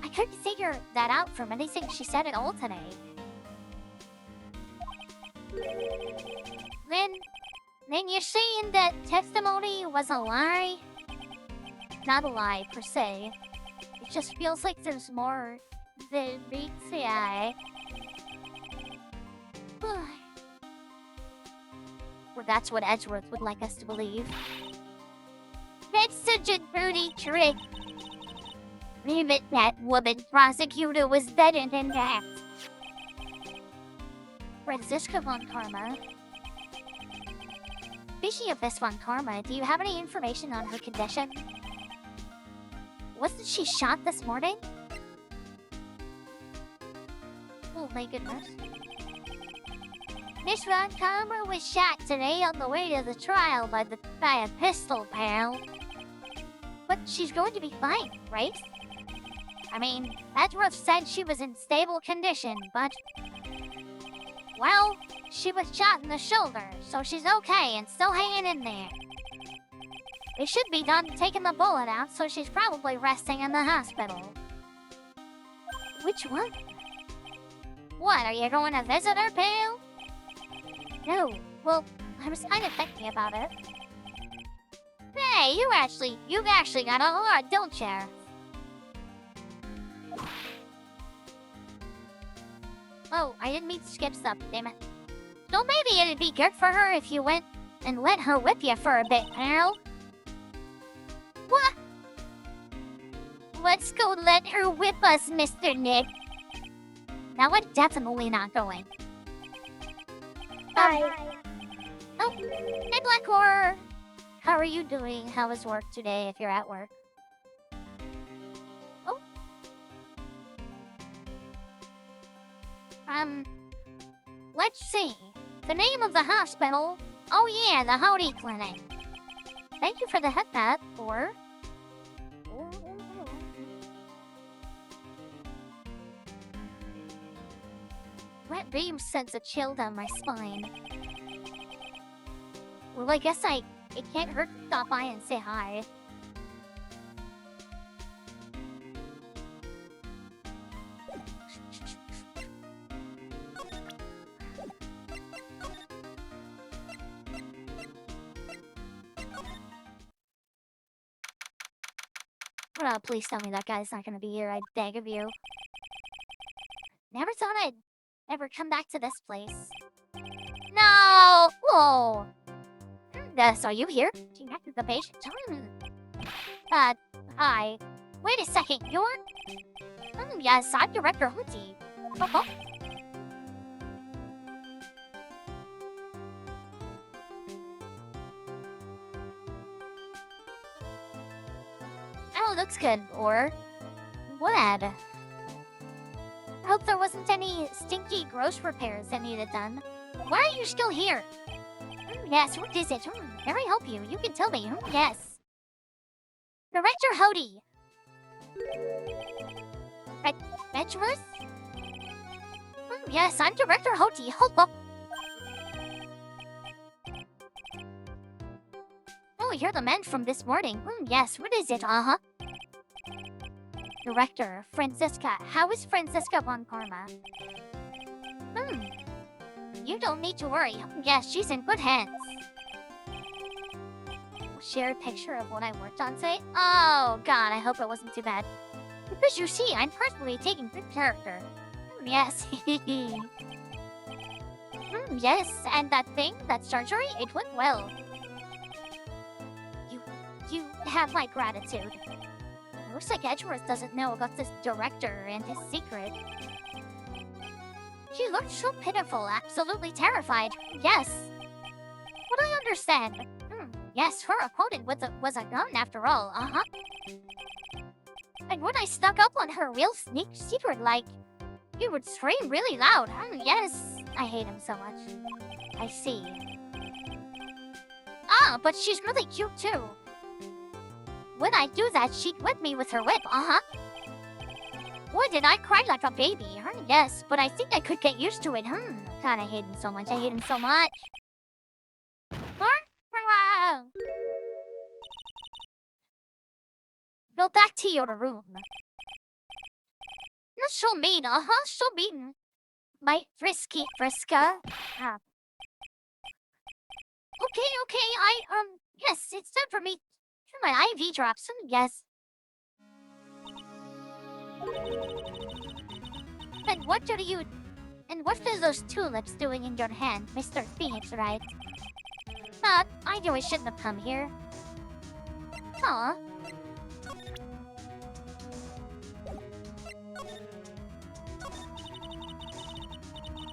I couldn't figure that out from anything she said at all today. Then you're saying that testimony was a lie? Not a lie, per se. It just feels like there's more than meets the eye. Well, that's what Edgeworth would like us to believe. That's such a dirty trick. Even that woman prosecutor was better than that. Franziska von Karma. Speaking of this von Karma, do you have any information on her condition? Wasn't she shot this morning? Oh my goodness. Miss von Karma was shot today on the way to the trial by a pistol, pal. But she's going to be fine, right? I mean, Edgeworth said she was in stable condition, but... well, she was shot in the shoulder, so she's okay and still hanging in there. They should be done taking the bullet out, so she's probably resting in the hospital. Which one? What, are you going to visit her, pal? No, well, I was kind of thinking about it. Hey, you've actually got a heart, don't you? Oh, I didn't mean to skip stuff, damn it. So maybe it'd be good for her if you went and let her whip you for a bit, pal. What? Let's go let her whip us, Mr. Nick. Now we're definitely not going. Bye. Oh, hey, Black Horror. How are you doing? How was work today if you're at work? Oh. Let's see. The name of the hospital. Oh yeah, the Howdy Clinic. Thank you for the head pat, or... That beam sends a chill down my spine. Well, I guess it can't hurt to stop by and say hi. Oh, please tell me that guy's not gonna be here, I beg of you. Never thought I'd ever come back to this place. No! Whoa! Are you here? Connect with the patient. Hi. Wait a second, you're... yes, I'm Director Hootie. Oh, looks good, or... What? I hope there wasn't any stinky gross repairs that needed done. Why are you still here? Yes, what is it? Can I help you? You can tell me. Yes. Director Howdy. Edgeworth? Yes, I'm Director Howdy. Hold up. Oh, you're the man from this morning. Yes, what is it? Uh-huh. Director, Franziska. How is Franziska von Karma? You don't need to worry. Yes, she's in good hands. Share a picture of what I worked on today? Oh, God, I hope it wasn't too bad. Because you see, I'm personally taking good character. Yes. Yes, and that thing, that surgery, it went well. You have my gratitude. Looks like Edgeworth doesn't know about this director and his secret. She looked so pitiful, absolutely terrified. Yes. What I understand. Yes, her opponent was a gun after all, uh-huh. And when I snuck up on her real sneak secret, like, he would scream really loud. Yes. I hate him so much. I see. Ah, but she's really cute too. When I do that, she'd whip me with her whip, uh-huh. Boy, did I cry like a baby. Yes, but I think I could get used to it. God, I hate him so much. I hate him so much. Go back to your room. Not so mean, so mean. My frisky Friska. Okay, yes, it's time for me. My IV drops, yes. And what are those tulips doing in your hand, Mr. Phoenix, right? I knew I shouldn't have come here. Aw.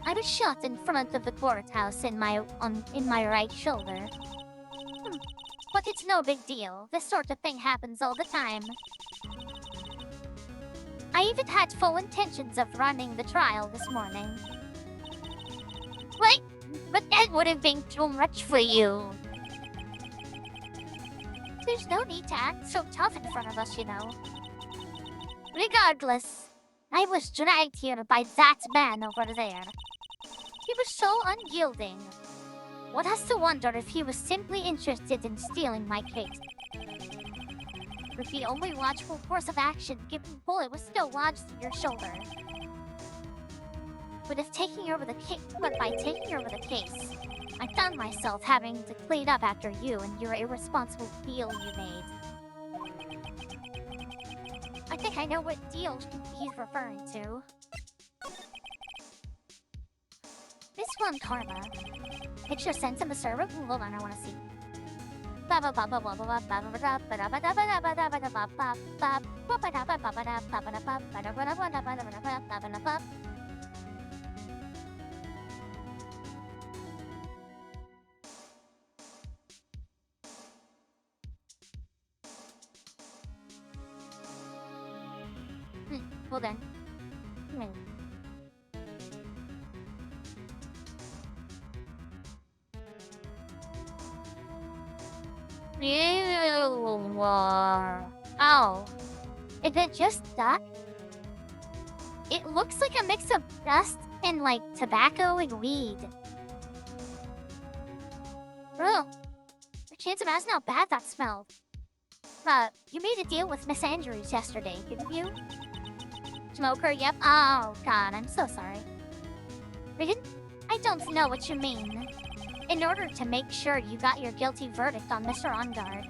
I was shot in front of the courthouse in my right shoulder. But it's no big deal. This sort of thing happens all the time. I even had full intentions of running the trial this morning. Wait, but that would have been too much for you. There's no need to act so tough in front of us, you know. Regardless, I was dragged here by that man over there. He was so unyielding. One has to wonder if he was simply interested in stealing my case. With the only logical course of action, given the bullet was still lodged in your shoulder. But by taking over the case, I found myself having to clean up after you and your irresponsible deal you made. I think I know what deal he's referring to. This one, Karma. Picture sent to the server? Ooh, hold on, I wanna see. Hold on. Hmm. Ew. Oh. Is it just that? It looks like a mix of dust and like tobacco and weed. Ugh. I can't imagine how bad that smelled. You made a deal with Miss Andrews yesterday, didn't you? Smoker, yep. Oh, God, I'm so sorry. Regan? I don't know what you mean. In order to make sure you got your guilty verdict on Mr. Ongard,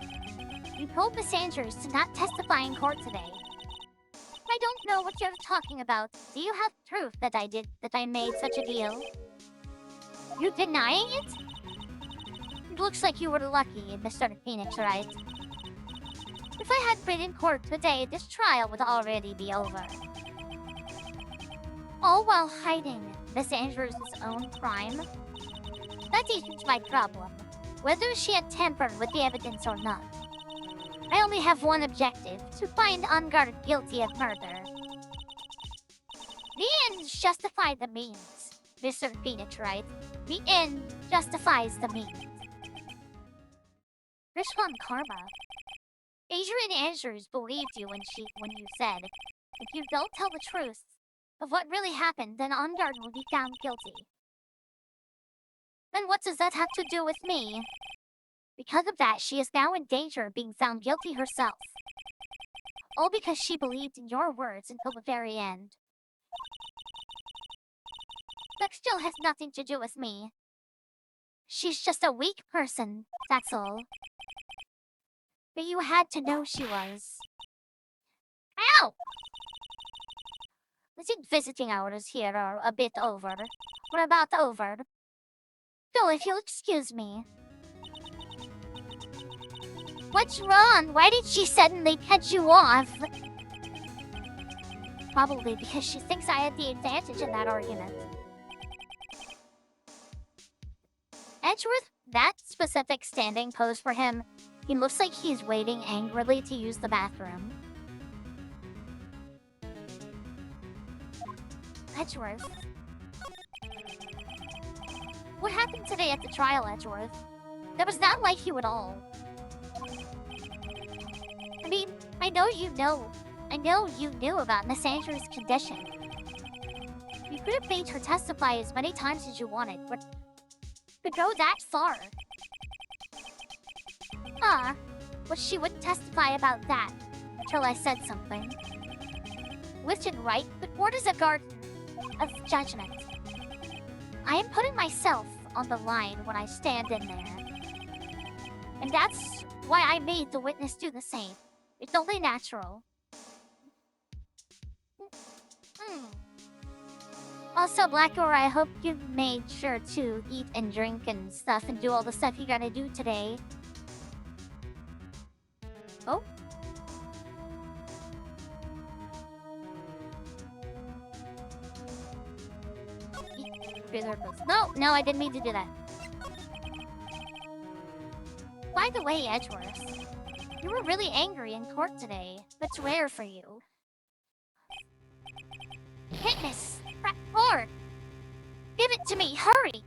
you told Miss Andrews to not testify in court today. I don't know what you're talking about. Do you have proof that I made such a deal? You denying it? It looks like you were lucky in Mr. Phoenix, right? If I had been in court today, this trial would already be over. All while hiding Miss Andrews' own crime? That isn't my problem, whether she had tampered with the evidence or not. I only have one objective, to find Ongard guilty of murder. The ends justify the means, Mr. Phoenix, right? The end justifies the means. Rishwan Karma. Adrian Andrews believed you when you said, if you don't tell the truth of what really happened, then Ongard will be found guilty. Then what does that have to do with me? Because of that, she is now in danger of being found guilty herself. All because she believed in your words until the very end. That still has nothing to do with me. She's just a weak person, that's all. But you had to know she was. Ow! I think visiting hours here are a bit over. We're about over. So if you'll excuse me. What's wrong? Why did she suddenly cut you off? Probably because she thinks I had the advantage in that argument. Edgeworth, that specific standing pose for him, he looks like he's waiting angrily to use the bathroom. Edgeworth. What happened today at the trial, Edgeworth? That was not like you at all. I mean, I know you knew about Miss Andrews' condition. You could have made her testify as many times as you wanted, but to go that far. But she wouldn't testify about that until I said something. Listen, Wright, the court is a garden of judgment. I am putting myself on the line when I stand in there. And that's why I made the witness do the same. It's only natural. Also, Blackdoor, I hope you made sure to eat and drink and stuff and do all the stuff you gotta do today. Oh? No, I didn't mean to do that. By the way, Edgeworth, you were really angry in court today. That's rare for you. Witness! Lord! Give it to me, hurry!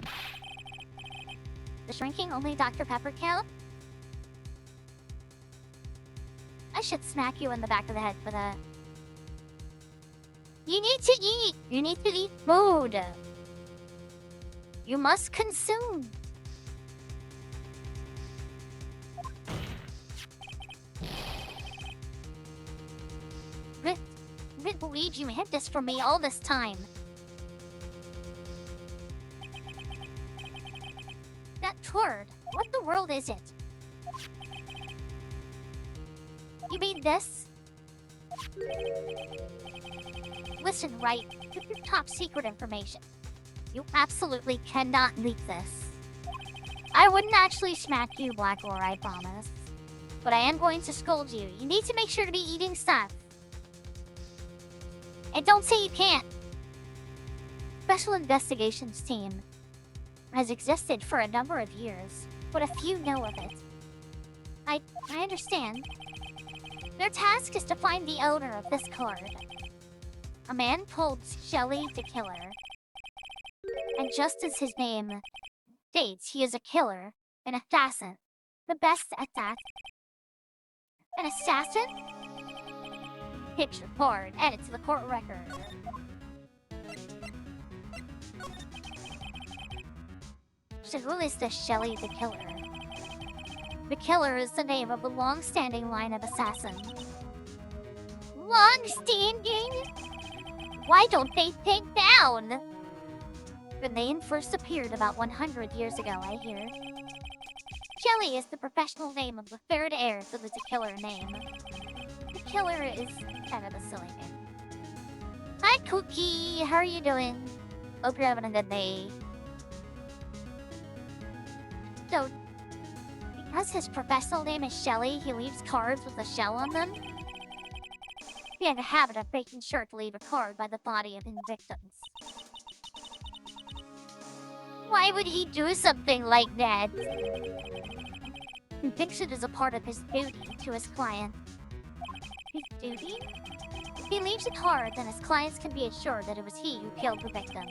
The shrinking only Dr. Pepper count? I should smack you in the back of the head for that. You need to eat! You need to eat food! You must consume! I didn't believe you hid this from me all this time. That turd, what the world is it? You mean this? Listen, Wright, this is top secret information. You absolutely cannot leak this. I wouldn't actually smack you, Blackdoor, I promise. But I am going to scold you. You need to make sure to be eating stuff. And don't say you can't. Special Investigations Team has existed for a number of years, but a few know of it. I understand. Their task is to find the owner of this card. A man called Shelly the Killer. And just as his name states, he is a killer, an assassin. The best at that. An assassin? Picture card, added to the court record. So who is this Shelly the Killer? The Killer is the name of a long-standing line of assassins. Long-standing? Why don't they take down? The name first appeared about 100 years ago, I hear. Shelly is the professional name of the third heir to the Killer name. The Killer is kind of a silly name. Hi, Cookie! How are you doing? Hope you're having a good day. So, because his professional name is Shelly, he leaves cards with a shell on them. He had a habit of making sure to leave a card by the body of his victims. Why would he do something like that? He thinks it is a part of his duty to his client. His duty? If he leaves a card, then his clients can be assured that it was he who killed the victim.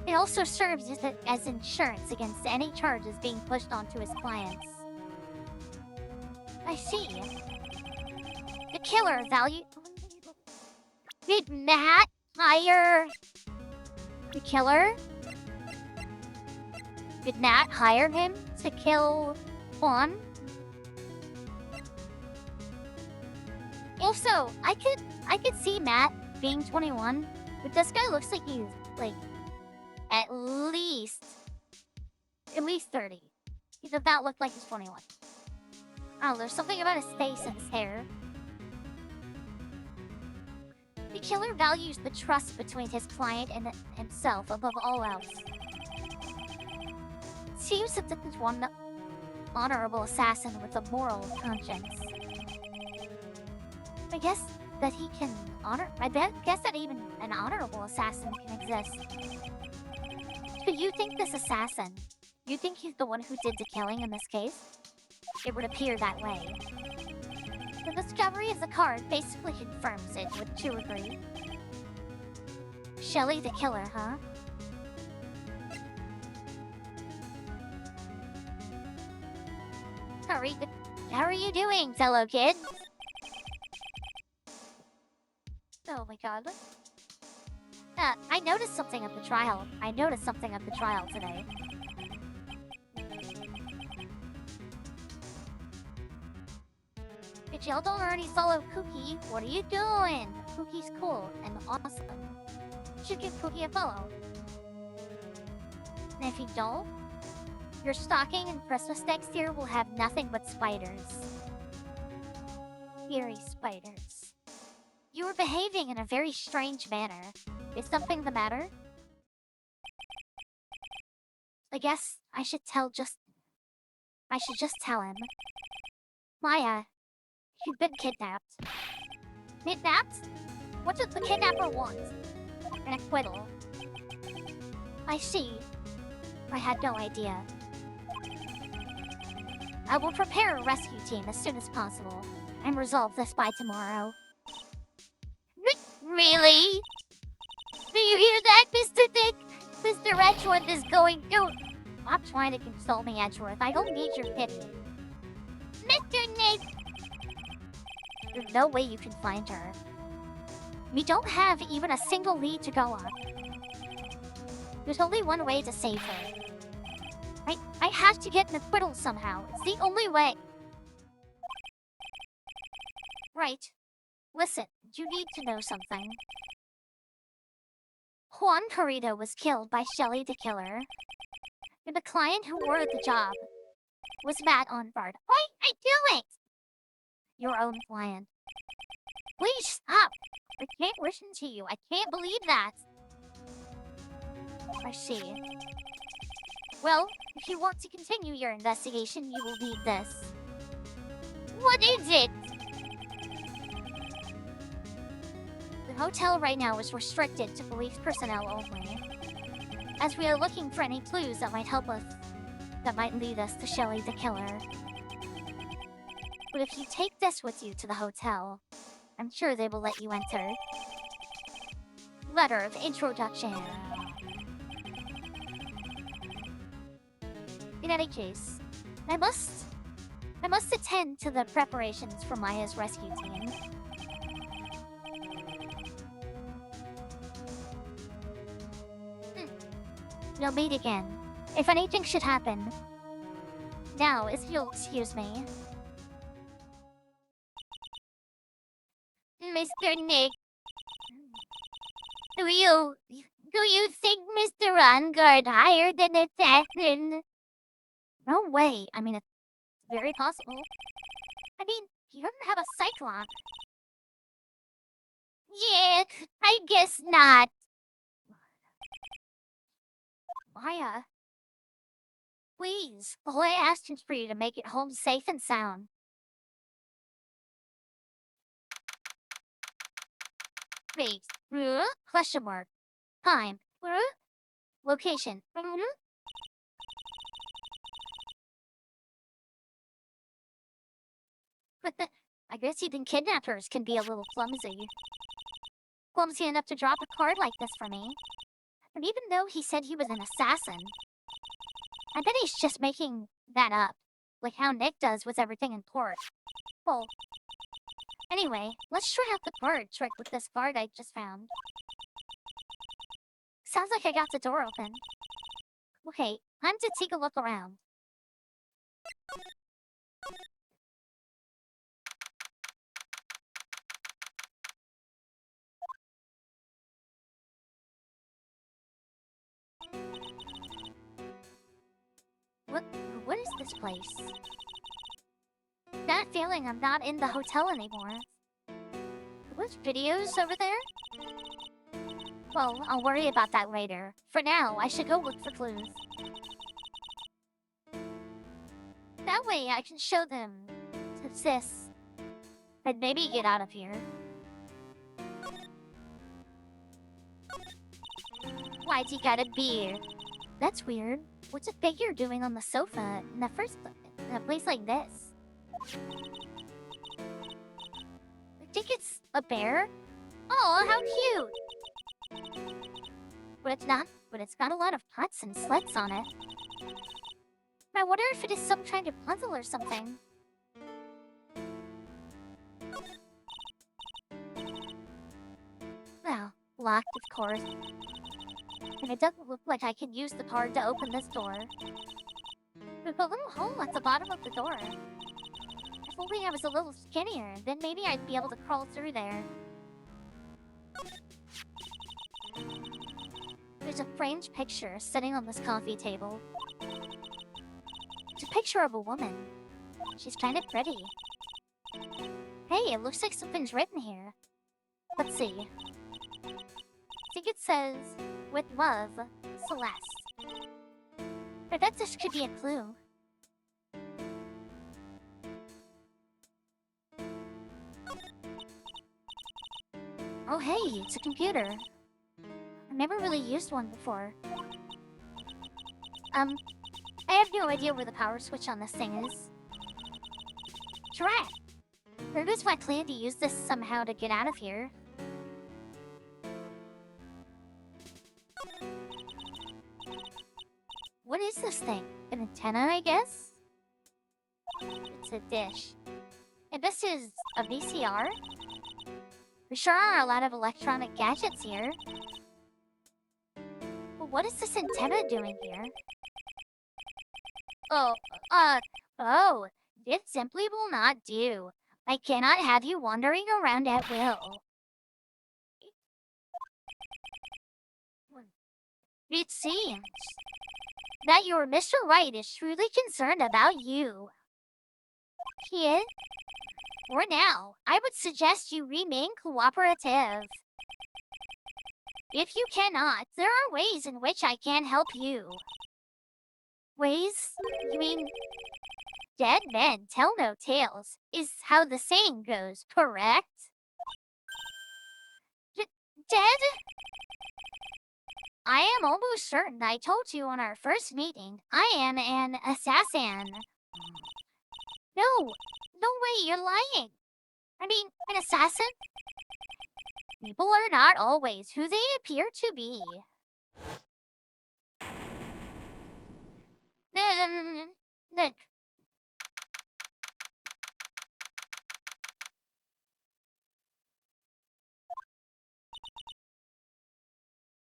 It also serves as insurance against any charges being pushed onto his clients. I see. The Killer value... Did Matt hire... The Killer? Did Matt hire him to kill Juan? Also, I could see Matt being 21, but this guy looks like he's like at least 30. He does not look like he's 21. Oh, there's something about his face and his hair. The Killer values the trust between his client and himself above all else. It seems that this is one honorable assassin with a moral conscience. I guess that he can guess that even an honorable assassin can exist. But you think this assassin, you think he's the one who did the killing in this case? It would appear that way. The discovery of the card basically confirms it, wouldn't you agree? Shelly the Killer, huh? How are you doing, fellow kids? Oh my god. I noticed something at the trial. Today. But y'all don't already follow Cookie. What are you doing? Cookie's cool and awesome. You should give Cookie a follow. And if you don't, your stocking and Christmas next year will have nothing but spiders. Fiery spiders. You were behaving in a very strange manner. Is something the matter? I guess I should just tell him. Maya, you've been kidnapped. Kidnapped? What does the kidnapper want? An acquittal. I see. I had no idea. I will prepare a rescue team as soon as possible and resolve this by tomorrow. Really? Do you hear that, Mr. Dick? Mr. Edgeworth is going to... Stop trying to console me, Edgeworth. I don't need your pity. Mr. Nick! There's no way you can find her. We don't have even a single lead to go on. There's only one way to save her. I have to get an acquittal somehow. It's the only way. Right. Listen, you need to know something. Juan Carrito was killed by Shelly the Killer. And the client who ordered the job was Matt Onbard. Why I do it? Your own client. Please stop. I can't listen to you. I can't believe that. I see. Well, if you want to continue your investigation, you will need this. What is it? The hotel right now is restricted to police personnel only, as we are looking for any clues that might help us, that might lead us to Shelly the Killer. But if you take this with you to the hotel, I'm sure they will let you enter. Letter of introduction. In any case, I must attend to the preparations for Maya's rescue team. We'll meet again. If anything should happen. Now, if you'll excuse me. Mr. Nick, do you think Mr. Ungard hired an assassin? No way. I mean, it's very possible. I mean, he doesn't have a cyclone. Yeah, I guess not. Maya, please, all I asked is for you to make it home safe and sound. Wait, question mark. Time, location. I guess even kidnappers can be a little clumsy. Clumsy enough to drop a card like this for me. And even though he said he was an assassin, I bet he's just making that up. Like how Nick does with everything in port. Well, anyway, let's try out the card trick with this card I just found. Sounds like I got the door open. Okay, time to take a look around. What is this place? That feeling I'm not in the hotel anymore. Those videos over there? Well, I'll worry about that later. For now, I should go look for clues. That way I can show them to this. And maybe get out of here. Why'd you gotta be? That's weird. What's a figure doing on the sofa in a place like this? I think it's a bear. Oh, how cute! But it's not. But it's got a lot of pots and sleds on it. I wonder if it is some kind of puzzle or something. Well, locked, of course. And it doesn't look like I can use the card to open this door. There's a little hole at the bottom of the door. If only I was a little skinnier, then maybe I'd be able to crawl through there. There's a framed picture sitting on this coffee table. It's a picture of a woman. She's kind of pretty. Hey, it looks like something's written here. Let's see. I think it says, "With love, Celeste." I bet this could be a clue. Oh hey, it's a computer. I've never really used one before. I have no idea where the power switch on this thing is. Drat! There goes my plan to use this somehow to get out of here. What is this thing? An antenna, I guess? It's a dish. And this is a VCR? There sure are a lot of electronic gadgets here. But what is this antenna doing here? Oh, this simply will not do. I cannot have you wandering around at will. It seems that your Mr. Wright is truly concerned about you. Kid, for now, I would suggest you remain cooperative. If you cannot, there are ways in which I can help you. Ways? You mean, dead men tell no tales, is how the saying goes, correct? Dead? I am almost certain I told you on our first meeting, I am an assassin. No way, you're lying. I mean, an assassin? People are not always who they appear to be. Nick.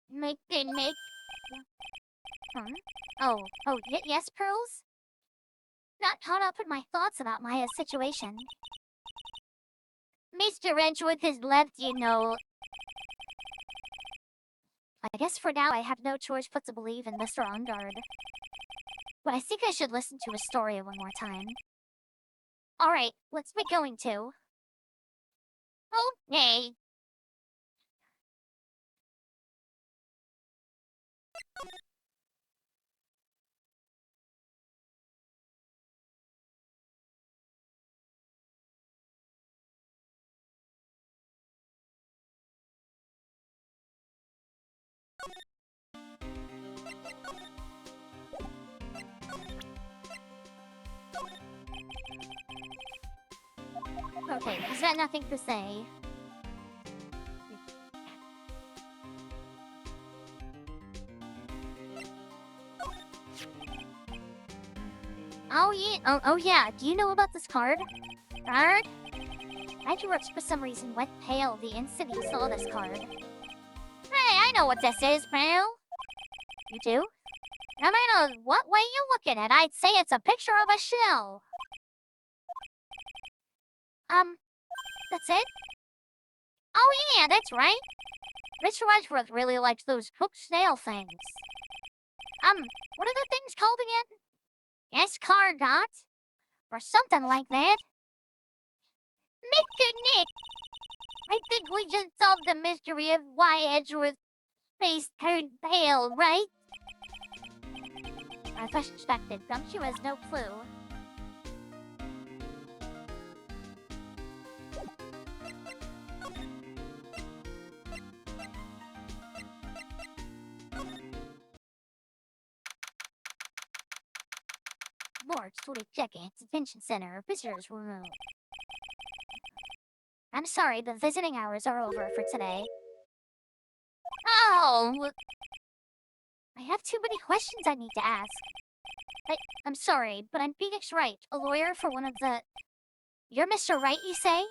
Make. Huh? Yes, Pearls? Not caught up in my thoughts about Maya's situation. Mr. Wrenchwood has left, you know. I guess for now I have no choice but to believe in Mr. On Guard. But I think I should listen to his story one more time. Alright, let's be going to. Okay. Okay, he's got nothing to say. Oh yeah, do you know about this card? Card? Edgeworks for some reason went pale the instant he saw this card. Hey, I know what this is, pal. You do? No matter what way you look at it, I'd say it's a picture of a shell. That's it? Oh yeah, that's right. Mr. Edgeworth really likes those cooked snail things. What are the things called again? Escargot? Or something like that. Mr. Nick! I think we just solved the mystery of why Edgeworth's face turned pale, right? I suspected. Gumshoe has no clue. Lord, sort of check-in, detention center, visitors room. I'm sorry, but visiting hours are over for today. Oh! I have too many questions I need to ask. I'm sorry, but I'm Phoenix Wright, a lawyer for one of the... You're Mr. Wright, you say?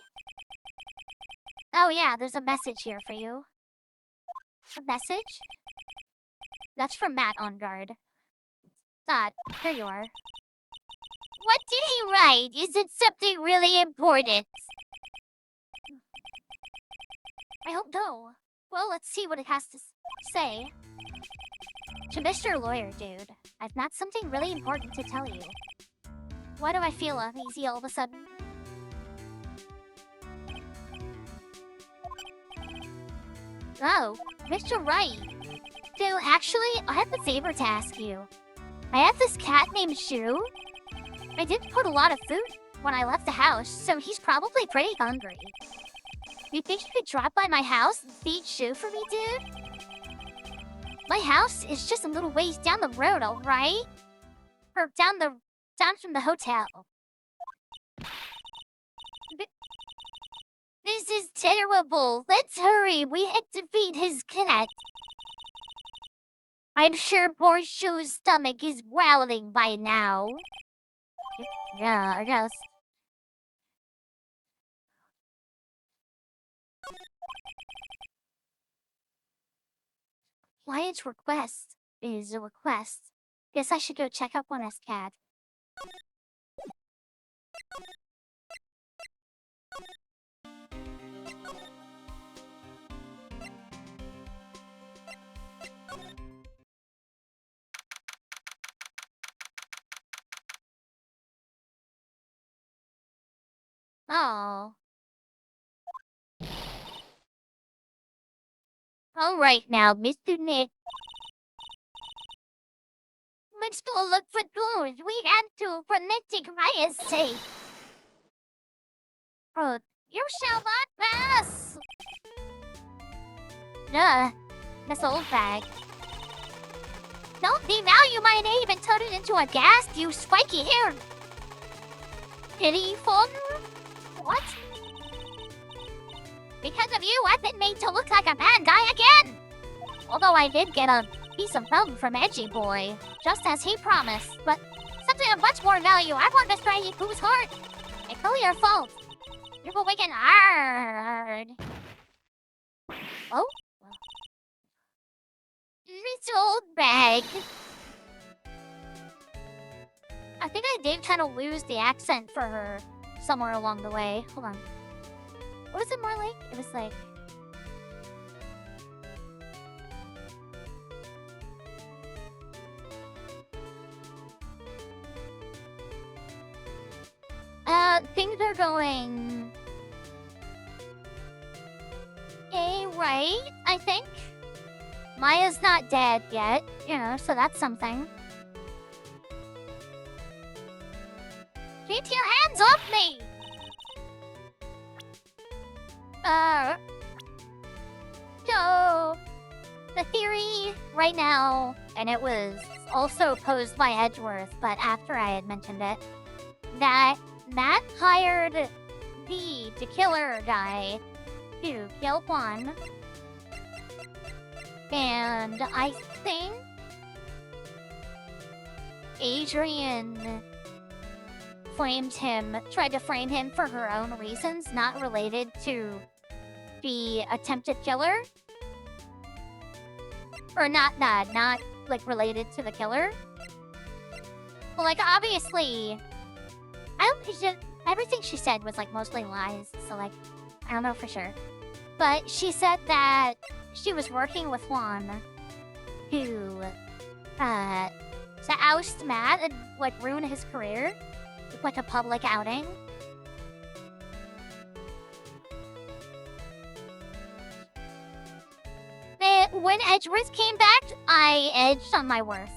Oh yeah, there's a message here for you. A message? That's from Matt on guard. Dot, here you are. What did he write? Is it something really important? I hope no. Well, let's see what it has to say. To Mr. Lawyer, dude, I've got something really important to tell you. Why do I feel uneasy all of a sudden? Oh, Mr. Wright. So, actually, I have a favor to ask you. I have this cat named Shu. I didn't put a lot of food when I left the house, so he's probably pretty hungry. You think you could drop by my house and feed Shu for me, dude? My house is just a little ways down the road, alright? Or down from the hotel. This is terrible. Let's hurry. We have to feed his cat. I'm sure poor Shu's stomach is growling by now. Yeah, I guess. Wyatt's request is a request. Guess I should go check up on his cat. Oh. Alright now, Mr. Nick. Let's go look for doors. We have to for Nick Raya's sake. Oh, you shall not pass! This old bag. Don't devalue my name and turn it into a gas, you spiky hair. Pity phone? What? Because of you, I've been made to look like a bad guy again! Although I did get a piece of bone from Edgy Boy, just as he promised, but something of much more value. I want Mr. Ayiku's heart! It's all your fault! You've awakened hard. Oh? It's old bag. I think I did kind of lose the accent for her somewhere along the way. Hold on. What was it more like? It was like... things are going... right, I think. Maya's not dead yet, you know, so that's something. Keep your hands off me! So... the theory right now, and it was also posed by Edgeworth, but after I had mentioned it, that Matt hired the killer guy to kill Juan. And I think Adrian tried to frame him for her own reasons, not related to the attempted killer. Or not like related to the killer. Well, like obviously, everything she said was like mostly lies, so like, I don't know for sure. But she said that she was working with Juan to oust Matt and like ruin his career with like a public outing. When Edgeworth came back, I edged on my worth.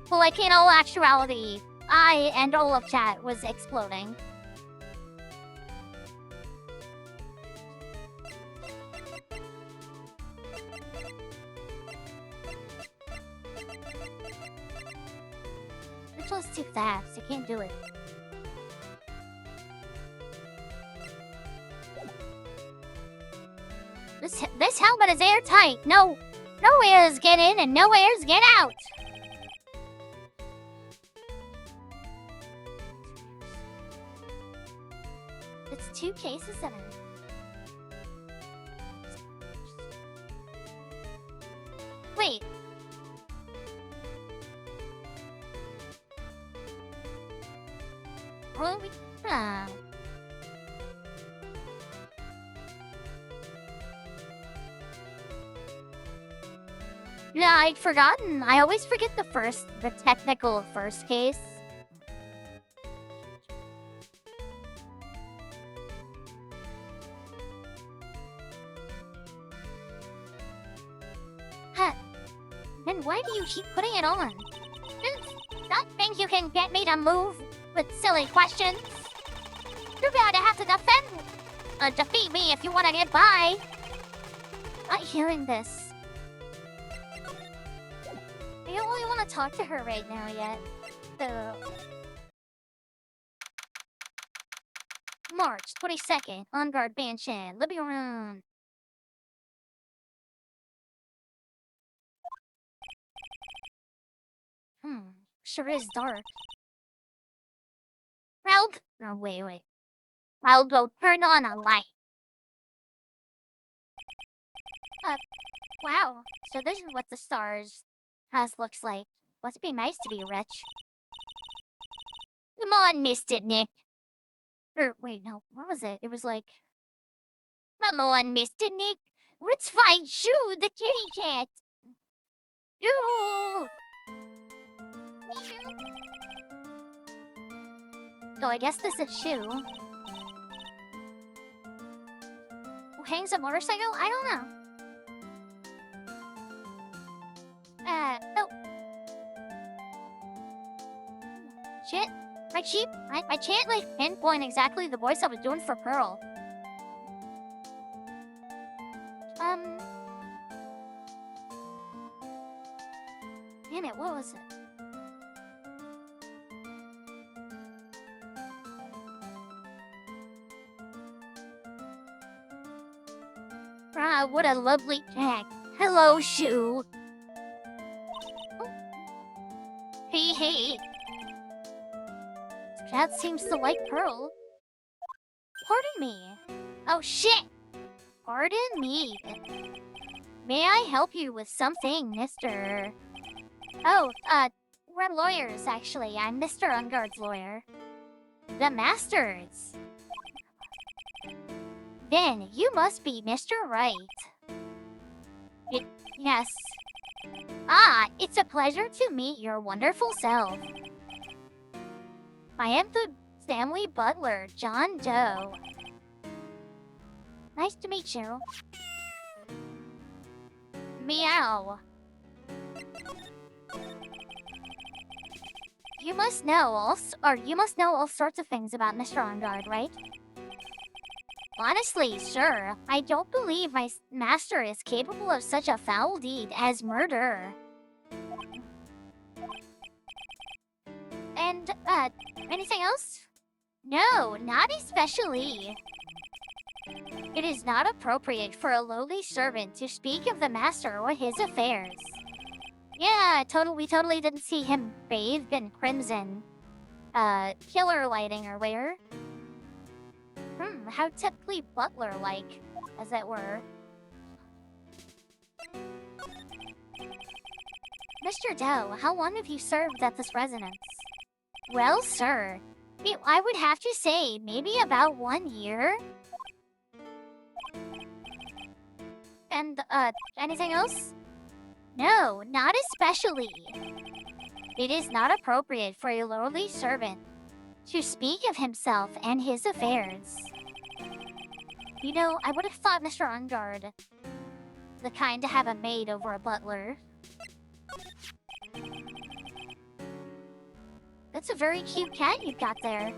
But like in all actuality, I and all of chat was exploding. This was too fast, I can't do it. This helmet is airtight. No airs get in and no airs get out. It's 2 cases that are... Wait. Well, yeah, I'd forgotten. I always forget the technical first case. Huh. Then why do you keep putting it on? Don't think you can get me to move with silly questions. Too bad I have to defeat me if you want to get by. Not hearing this. I don't really want to talk to her right now yet, so... March 22nd, on guard Banshan, Libby around. Sure is dark. Oh, wait. I'll go turn on a light. Wow, so this is what the stars house looks like. Must be nice to be rich. Come on, Mr. Nick. Wait, no, what was it? It was like... Come on, Mr. Nick. Let's find Shoo, the kitty cat. Shoo! So I guess this is Shoo. Who hangs a motorcycle? I don't know. Oh. Shit. I can't, like, pinpoint exactly the voice I was doing for Pearl. Damn it, what was it? Ah, what a lovely cat. Hello, Shoe. Hey, hey. Cat seems to like Pearl. Pardon me. Oh, shit. Pardon me. May I help you with something, Mr. Oh, we're lawyers, actually. I'm Mr. Ungard's lawyer. The Masters. Then you must be Mr. Wright. Yes. Ah, it's a pleasure to meet your wonderful self. I am the family butler, John Doe. Nice to meet you. Meow. You must know all sorts of things about Mr. Ungard, right? Honestly, sir, I don't believe my master is capable of such a foul deed as murder. And, anything else? No, not especially. It is not appropriate for a lowly servant to speak of the master or his affairs. Yeah, we totally didn't see him bathed in crimson. Killer lighting or where? How typically butler-like, as it were. Mr. Doe, how long have you served at this residence? Well, sir, I would have to say maybe about 1 year. And, anything else? No, not especially. It is not appropriate for a lowly servant to speak of himself and his affairs. You know, I would have thought Mr. Ungard, the kind to have a maid over a butler. That's a very cute cat you've got there.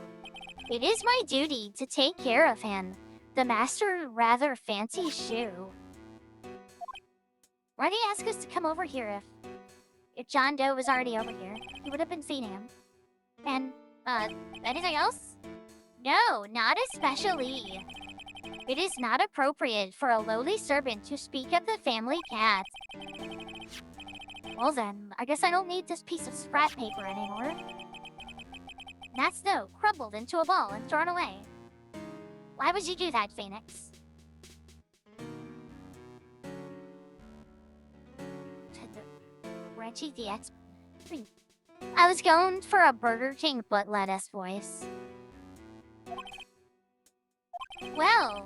It is my duty to take care of him. The master rather fancy shoe. Why'd he ask us to come over here if John Doe was already over here? He would have been feeding him. And, anything else? No, not especially. It is not appropriate for a lowly servant to speak of the family cat. Well then, I guess I don't need this piece of scrap paper anymore. That's no, crumbled into a ball and thrown away. Why would you do that, Phoenix? Reggie the X. I was going for a Burger King but lettuce voice. Well,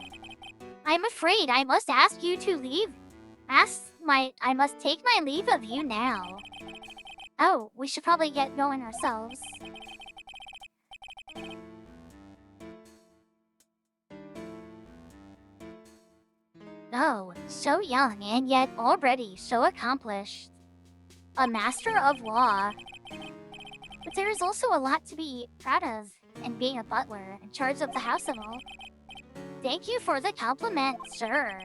I'm afraid I must ask you to leave. I must take my leave of you now. Oh, we should probably get going ourselves. Oh, so young and yet already so accomplished. A master of law. But there is also a lot to be proud of in being a butler in charge of the house and all. Thank you for the compliment, sir.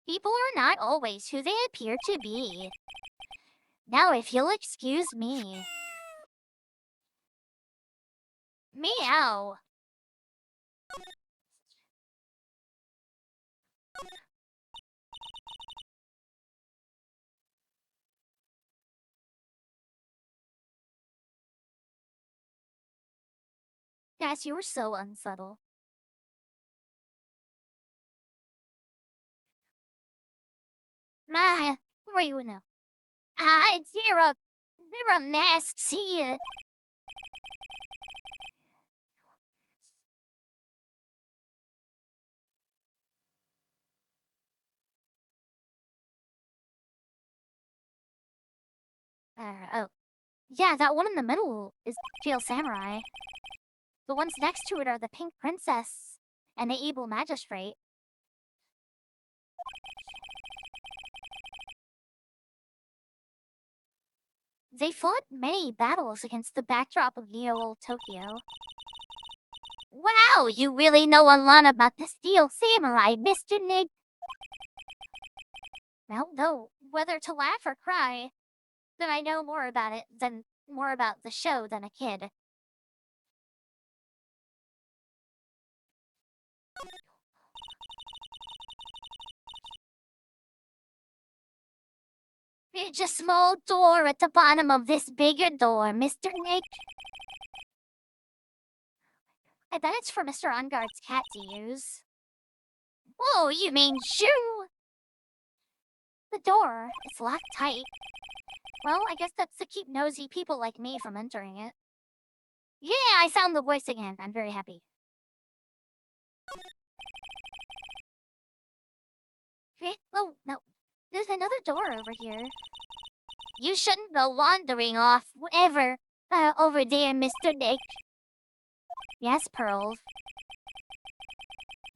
People are not always who they appear to be. Now, if you'll excuse me. Meow. Yes, you were so unsubtle. Ah, where you now? Ah, there are masks here. Oh. Yeah, that one in the middle is Pale Samurai. The ones next to it are the Pink Princess and the Evil Magistrate. They fought many battles against the backdrop of Neo-Old Tokyo. Wow, you really know a lot about the Steel Samurai, Mr. Nig. Well, no, whether to laugh or cry, then I know more about the show than a kid. It's a small door at the bottom of this bigger door, Mr. Nick. I bet it's for Mr. Onguard's cat to use. Whoa, you mean shoo? The door is locked tight. Well, I guess that's to keep nosy people like me from entering it. Yeah, I found the voice again. I'm very happy. Oh, no. There's another door over here. You shouldn't go wandering off ever over there, Mr. Nick. Yes, Pearl.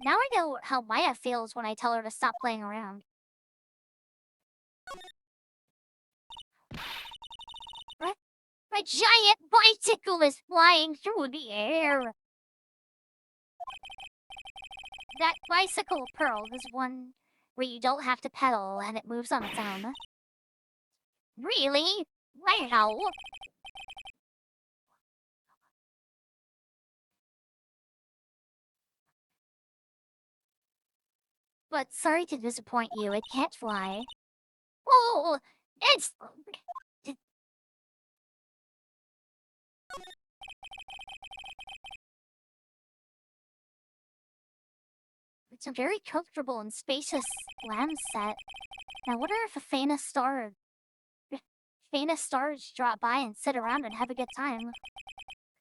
Now I know how Maya feels when I tell her to stop playing around. A giant bicycle is flying through the air. That bicycle, Pearl, is one where you don't have to pedal and it moves on its own. Really? Wow. But sorry to disappoint you, it can't fly. Oh, it's... It's a very comfortable and spacious land set. Now, I wonder if a famous stars drop by and sit around and have a good time.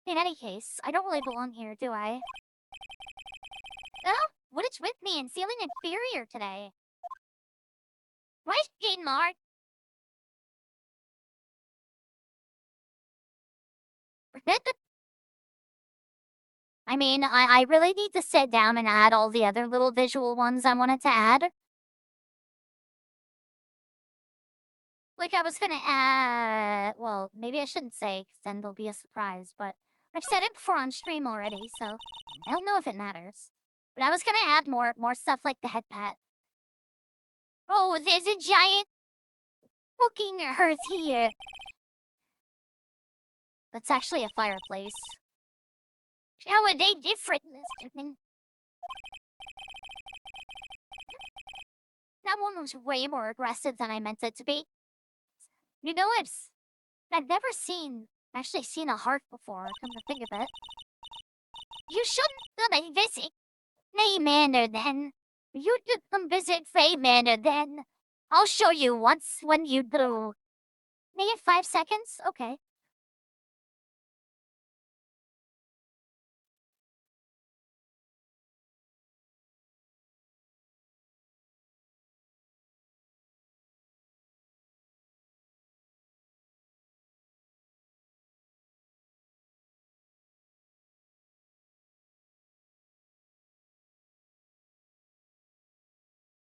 In any case, I don't really belong here, do I? Oh, what is with me and feeling inferior today? Right, Jane Mark? I mean, I really need to sit down and add all the other little visual ones I wanted to add. Like, I was gonna add... Well, maybe I shouldn't say, because then there'll be a surprise, but I've said it before on stream already, so I don't know if it matters. But I was gonna add more stuff like the head pet. Oh, there's a giant cooking hearth here. That's actually a fireplace. How are they different, Mr. Ning? That one was way more aggressive than I meant it to be. You know, I've never actually seen a heart before, come to think of it. You shouldn't come and visit Faye Manor then. You should come visit Faye Manor then. I'll show you once when you do. Maybe 5 seconds? Okay.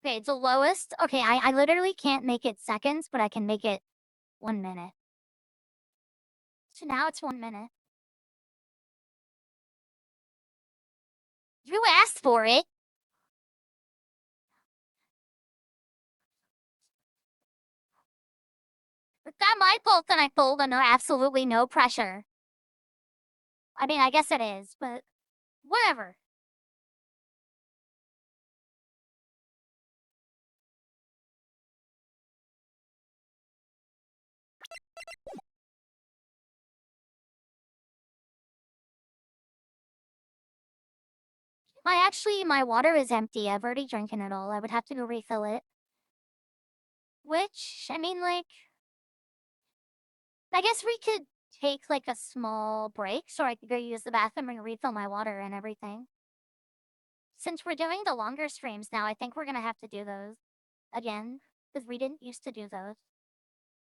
Okay, it's the lowest. Okay, I literally can't make it seconds, but I can make it 1 minute. So now it's 1 minute. You asked for it. It's not my fault that I told under absolutely no pressure. I mean, I guess it is, but whatever. My water is empty. I've already drinking it all. I would have to go refill it. Which, I mean, like, I guess we could take, like, a small break so I could go use the bathroom and refill my water and everything. Since we're doing the longer streams now, I think we're gonna have to do those again, because we didn't used to do those.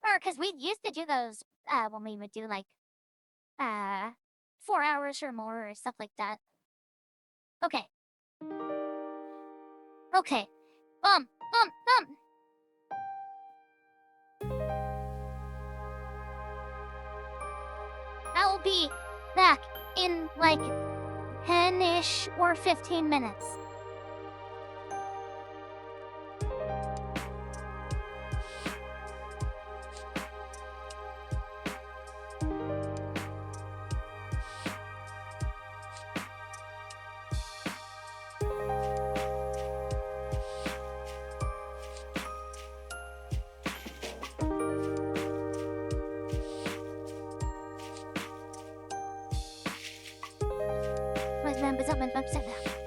Or, because we used to do those, when we would do, like, 4 hours or more or stuff like that. Okay. Okay. Bum. I'll be back in, like, 10-ish or 15 minutes. comment babsada.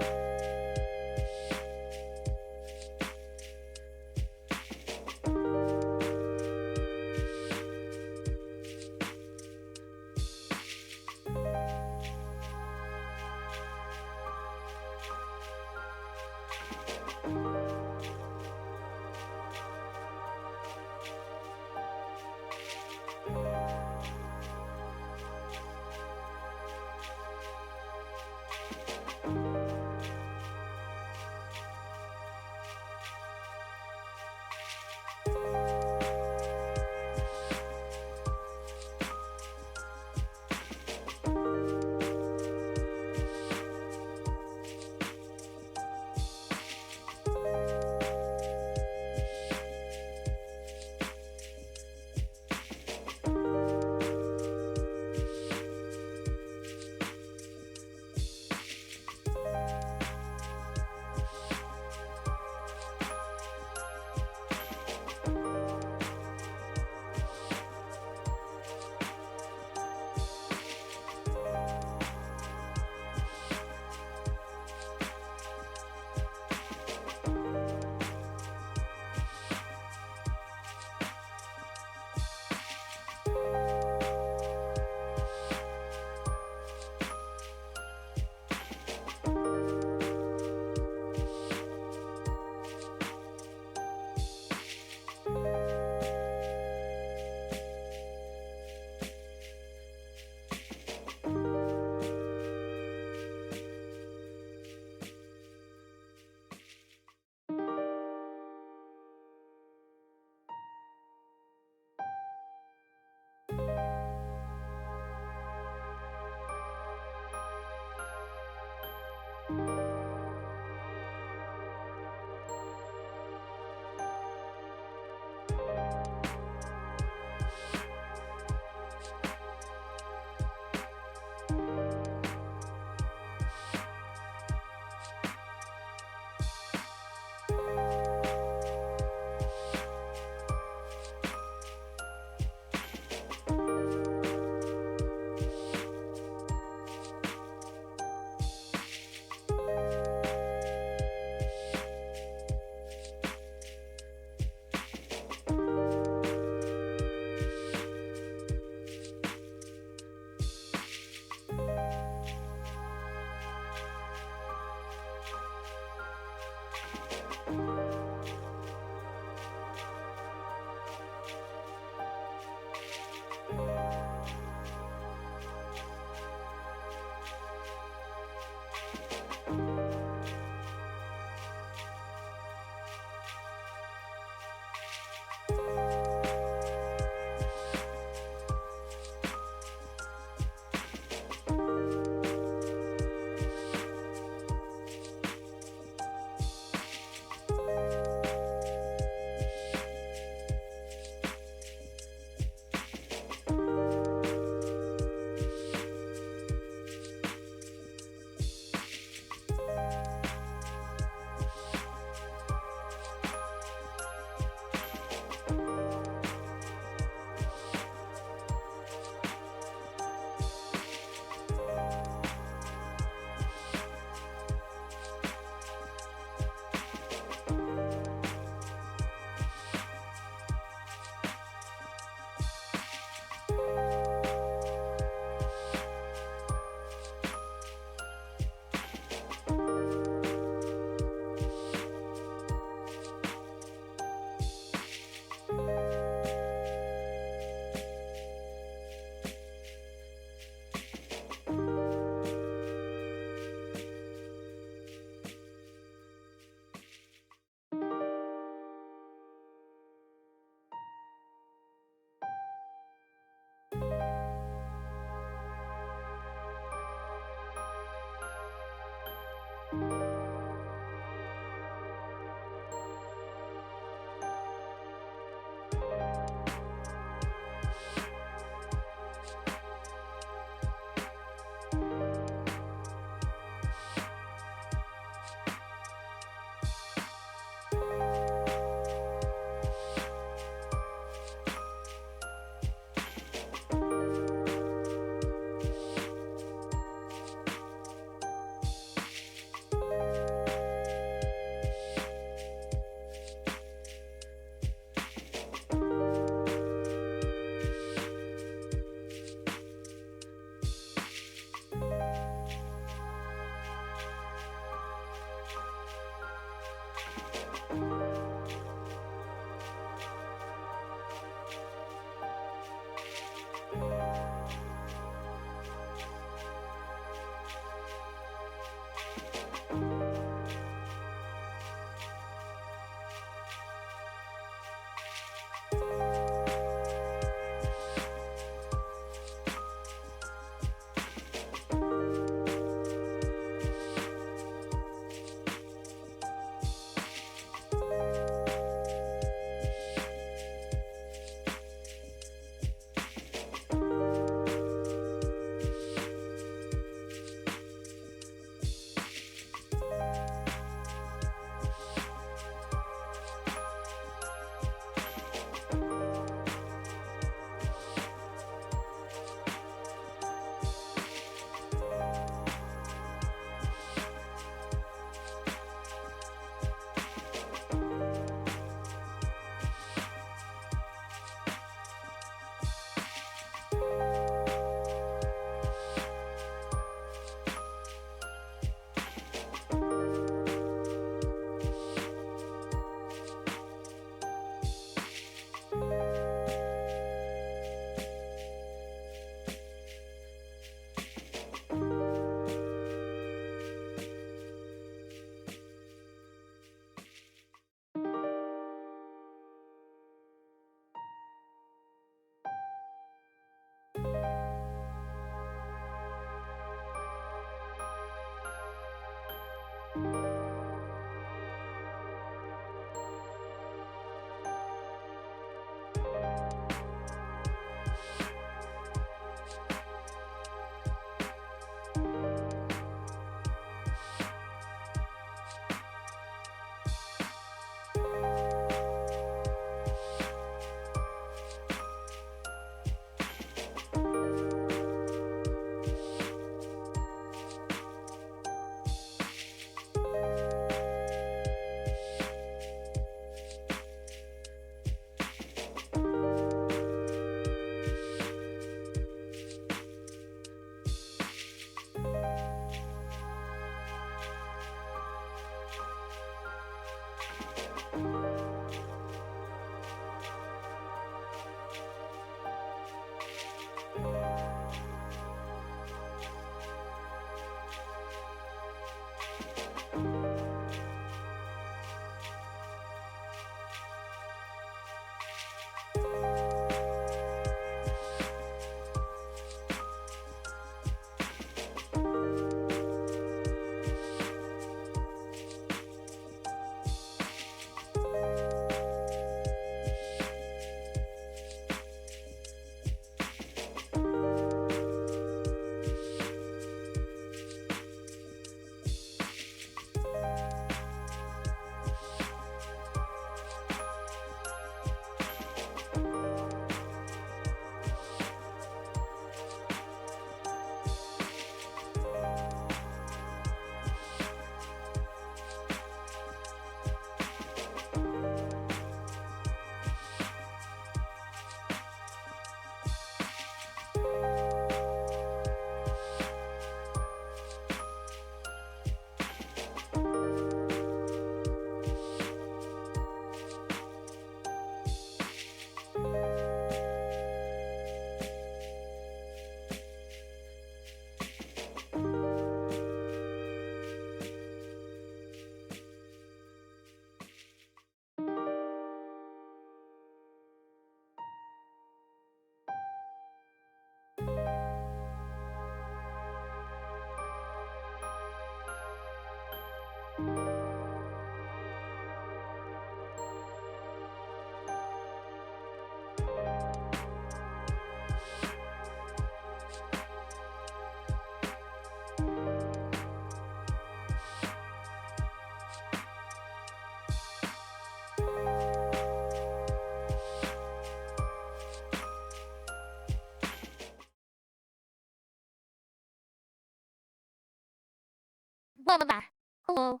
Hello.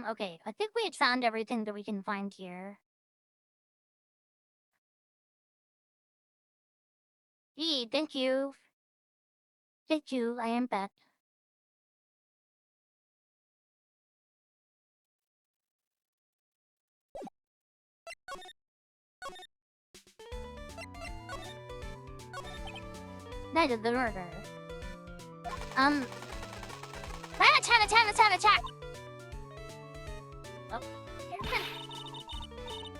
Okay. I think we had found everything that we can find here. Gee, thank you. Thank you, I am back. Night of the murder. Attack! Oh.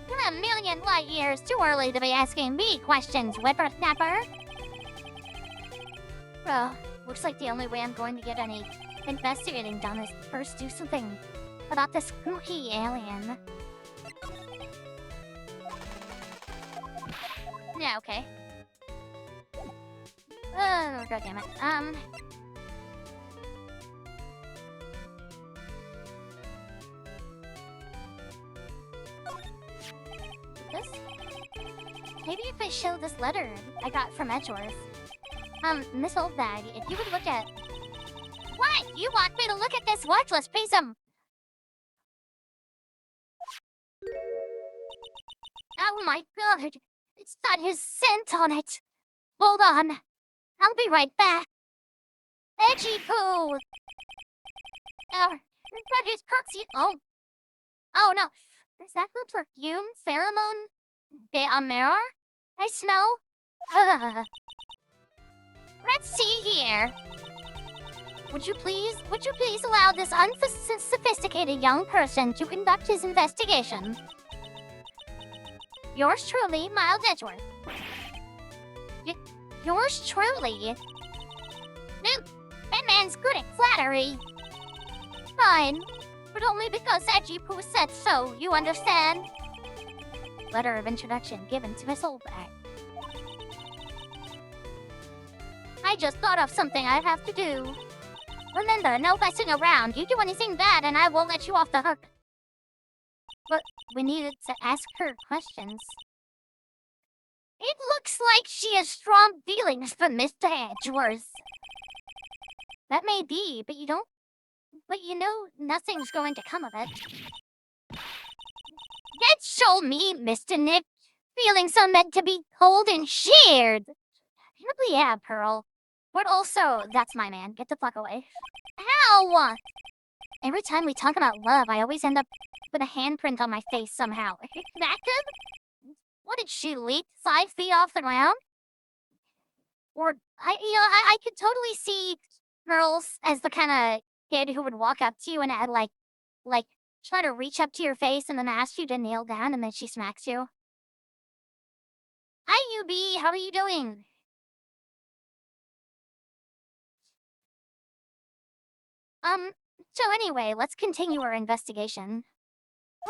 You're a million light years too early to be asking me questions, whippersnapper. Well, looks like the only way I'm going to get any investigating done is first do something about this spooky alien. Yeah, okay. Oh, god damn it. This? Maybe if I show this letter I got from Edgeworth. Miss Oldbag, if you would look at... What? You want me to look at this worthless piece of... Oh my god! It's got his scent on it! Hold on! I'll be right back! Edgy poo! But his perfume... Oh no! Is that the perfume? Pheromone? De Amer? I smell... Let's see here. Would you please allow this unsophisticated young person to conduct his investigation? Yours truly, Miles Edgeworth. Yours truly? No, that man's good at flattery. Fine, but only because Edgy Poo said so, you understand? Letter of introduction given to Miss Oldbag. I just thought of something I have to do. Remember, no messing around. You do anything bad and I won't let you off the hook. But we needed to ask her questions. It looks like she has strong feelings for Mr. Edgeworth. That may be, but you know nothing's going to come of it. Get show me, Mr. Nick. Feelings are meant to be told and shared. Probably yeah, Pearl. But also, that's my man. Get the fuck away. Ow! Every time we talk about love, I always end up with a handprint on my face somehow. That good? What did she leap 5 feet off the ground? Or, I could totally see girls as the kind of kid who would walk up to you and add, like, try to reach up to your face and then ask you to kneel down and then she smacks you. Hi, UB. How are you doing? So anyway, let's continue our investigation.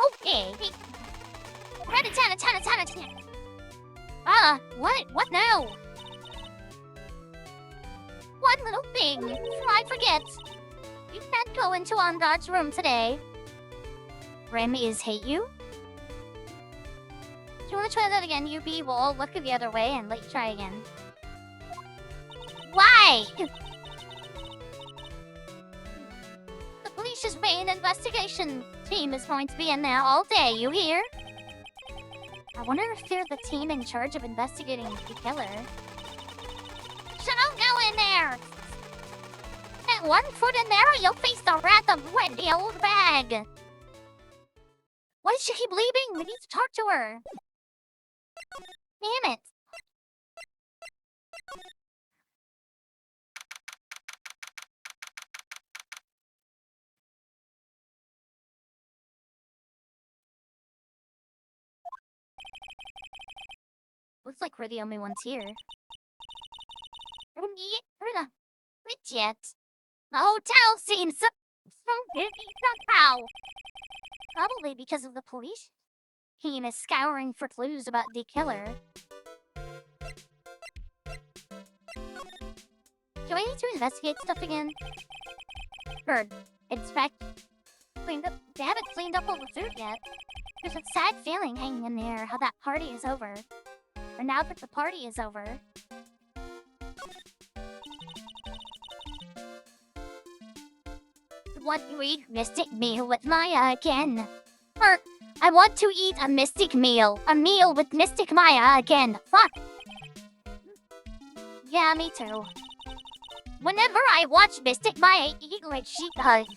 Okay. What now? One little thing, before I forget. You can't go into On Guard's room today. Remy's hate you? Do you want to try that again, UB? We'll all look the other way and let you try again. Why? Alicia's main investigation team is going to be in there all day, you hear? I wonder if they're the team in charge of investigating the killer. So don't go in there! At 1 foot in there, you'll face the wrath of Wendy Oldbag! Why does she keep leaving? We need to talk to her! Damn it! Looks like we're the only ones here. Legit. The hotel seems so busy somehow. Probably because of the police team is scouring for clues about the killer. Do I need to investigate stuff again? Or inspect? Cleaned up? They haven't cleaned up all the food yet. There's a sad feeling hanging in the air how that party is over. Or now that the party is over. Want to eat mystic meal with Maya again. Or, I want to eat a mystic meal. A meal with Mystic Maya again. Fuck. Yeah, me too. Whenever I watch Mystic Maya eat like she does,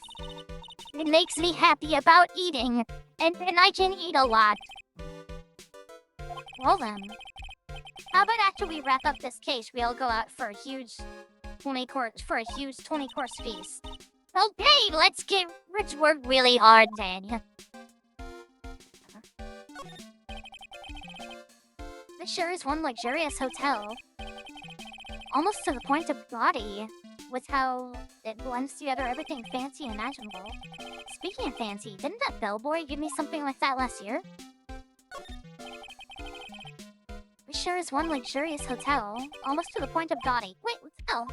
it makes me happy about eating. And then I can eat a lot. Well then. How about after we wrap up this case, we all go out for a huge 20-course feast. Okay, let's get rich work really hard then. This sure is one luxurious hotel. Almost to the point of gaudy, with how it blends together everything fancy and imaginable. Speaking of fancy, didn't that bellboy give me something like that last year? This sure is one luxurious hotel, almost to the point of gaudy. Wait, what the hell?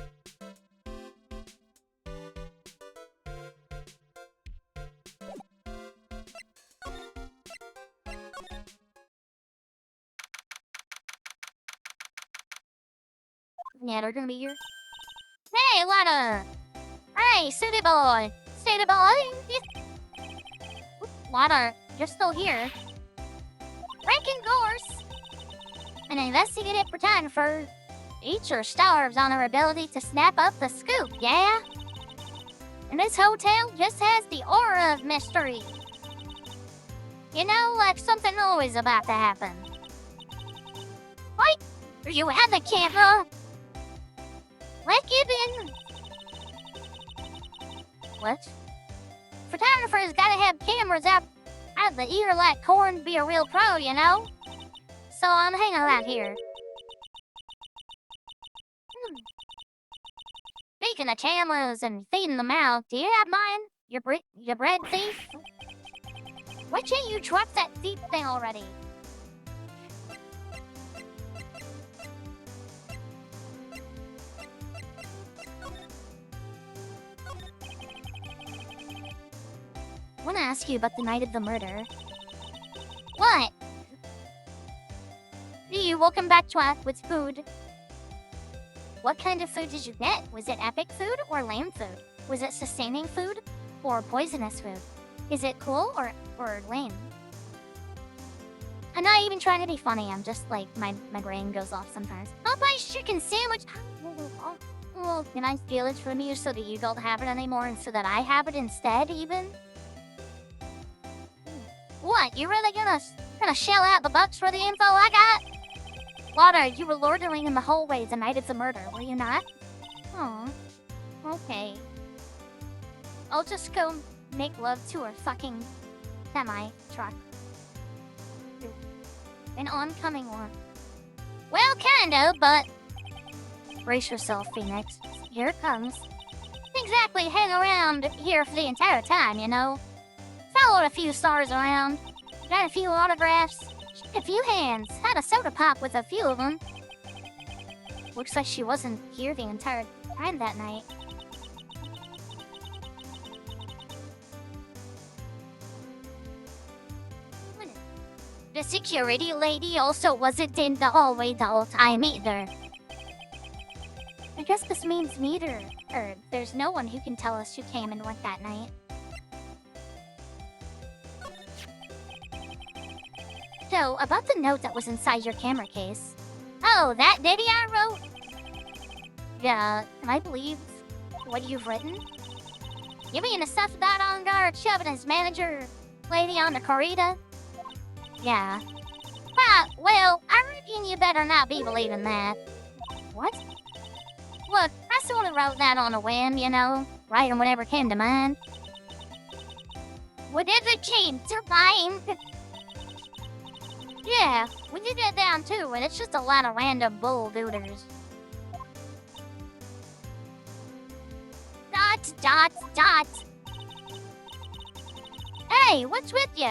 Yeah, they're gonna be here. Hey, Lana! Hey, City Boy! City Boy! Lana, you're still here. Ranking course! An investigative photographer. Feature stars on her ability to snap up the scoop, yeah? And this hotel just has the aura of mystery. You know, like something always about to happen. Wait! Do you have the camera? Let it in! What? Photographers gotta have cameras out the ear like corn to be a real pro, you know? So I'm hanging out here. Speaking of cameras and feeding them out, do you have mine? Your bread thief? Why can't you drop that thief thing already? I want to ask you about the night of the murder. What? You welcome back to us with food. What kind of food did you get? Was it epic food or lame food? Was it sustaining food or poisonous food? Is it cool or lame? I'm not even trying to be funny. I'm just like, my brain goes off sometimes. Popeye's chicken sandwich. Oh, can I steal it from you so that you don't have it anymore and so that I have it instead even? What? You really gonna shell out the bucks for the info I got? Lotta, you were loitering in the hallway the night of the murder, were you not? Oh, okay. I'll just go make love to her fucking semi-truck. An oncoming one. Well, kinda, but... Brace yourself, Phoenix. Here it comes. Exactly hang around here for the entire time, you know? Followed a few stars around. Got a few autographs. Shook a few hands. Had a soda pop with a few of them. Looks like she wasn't here the entire time that night. The security lady also wasn't in the hallway the whole time either. I guess this means neither. Or there's no one who can tell us who came and went that night. So, about the note that was inside your camera case. Oh, that ditty I wrote? Yeah, can I believe what you've written? You mean the stuff about on guard shoving his manager lady on the corrida? Yeah. Well, I reckon you better not be believing that. What? Look, I sort of wrote that on a whim, you know, writing whatever came to mind. Whatever came to mind. Yeah, we did that down too, and it's just a lot of random bull-dooders. Dot. Hey, what's with you?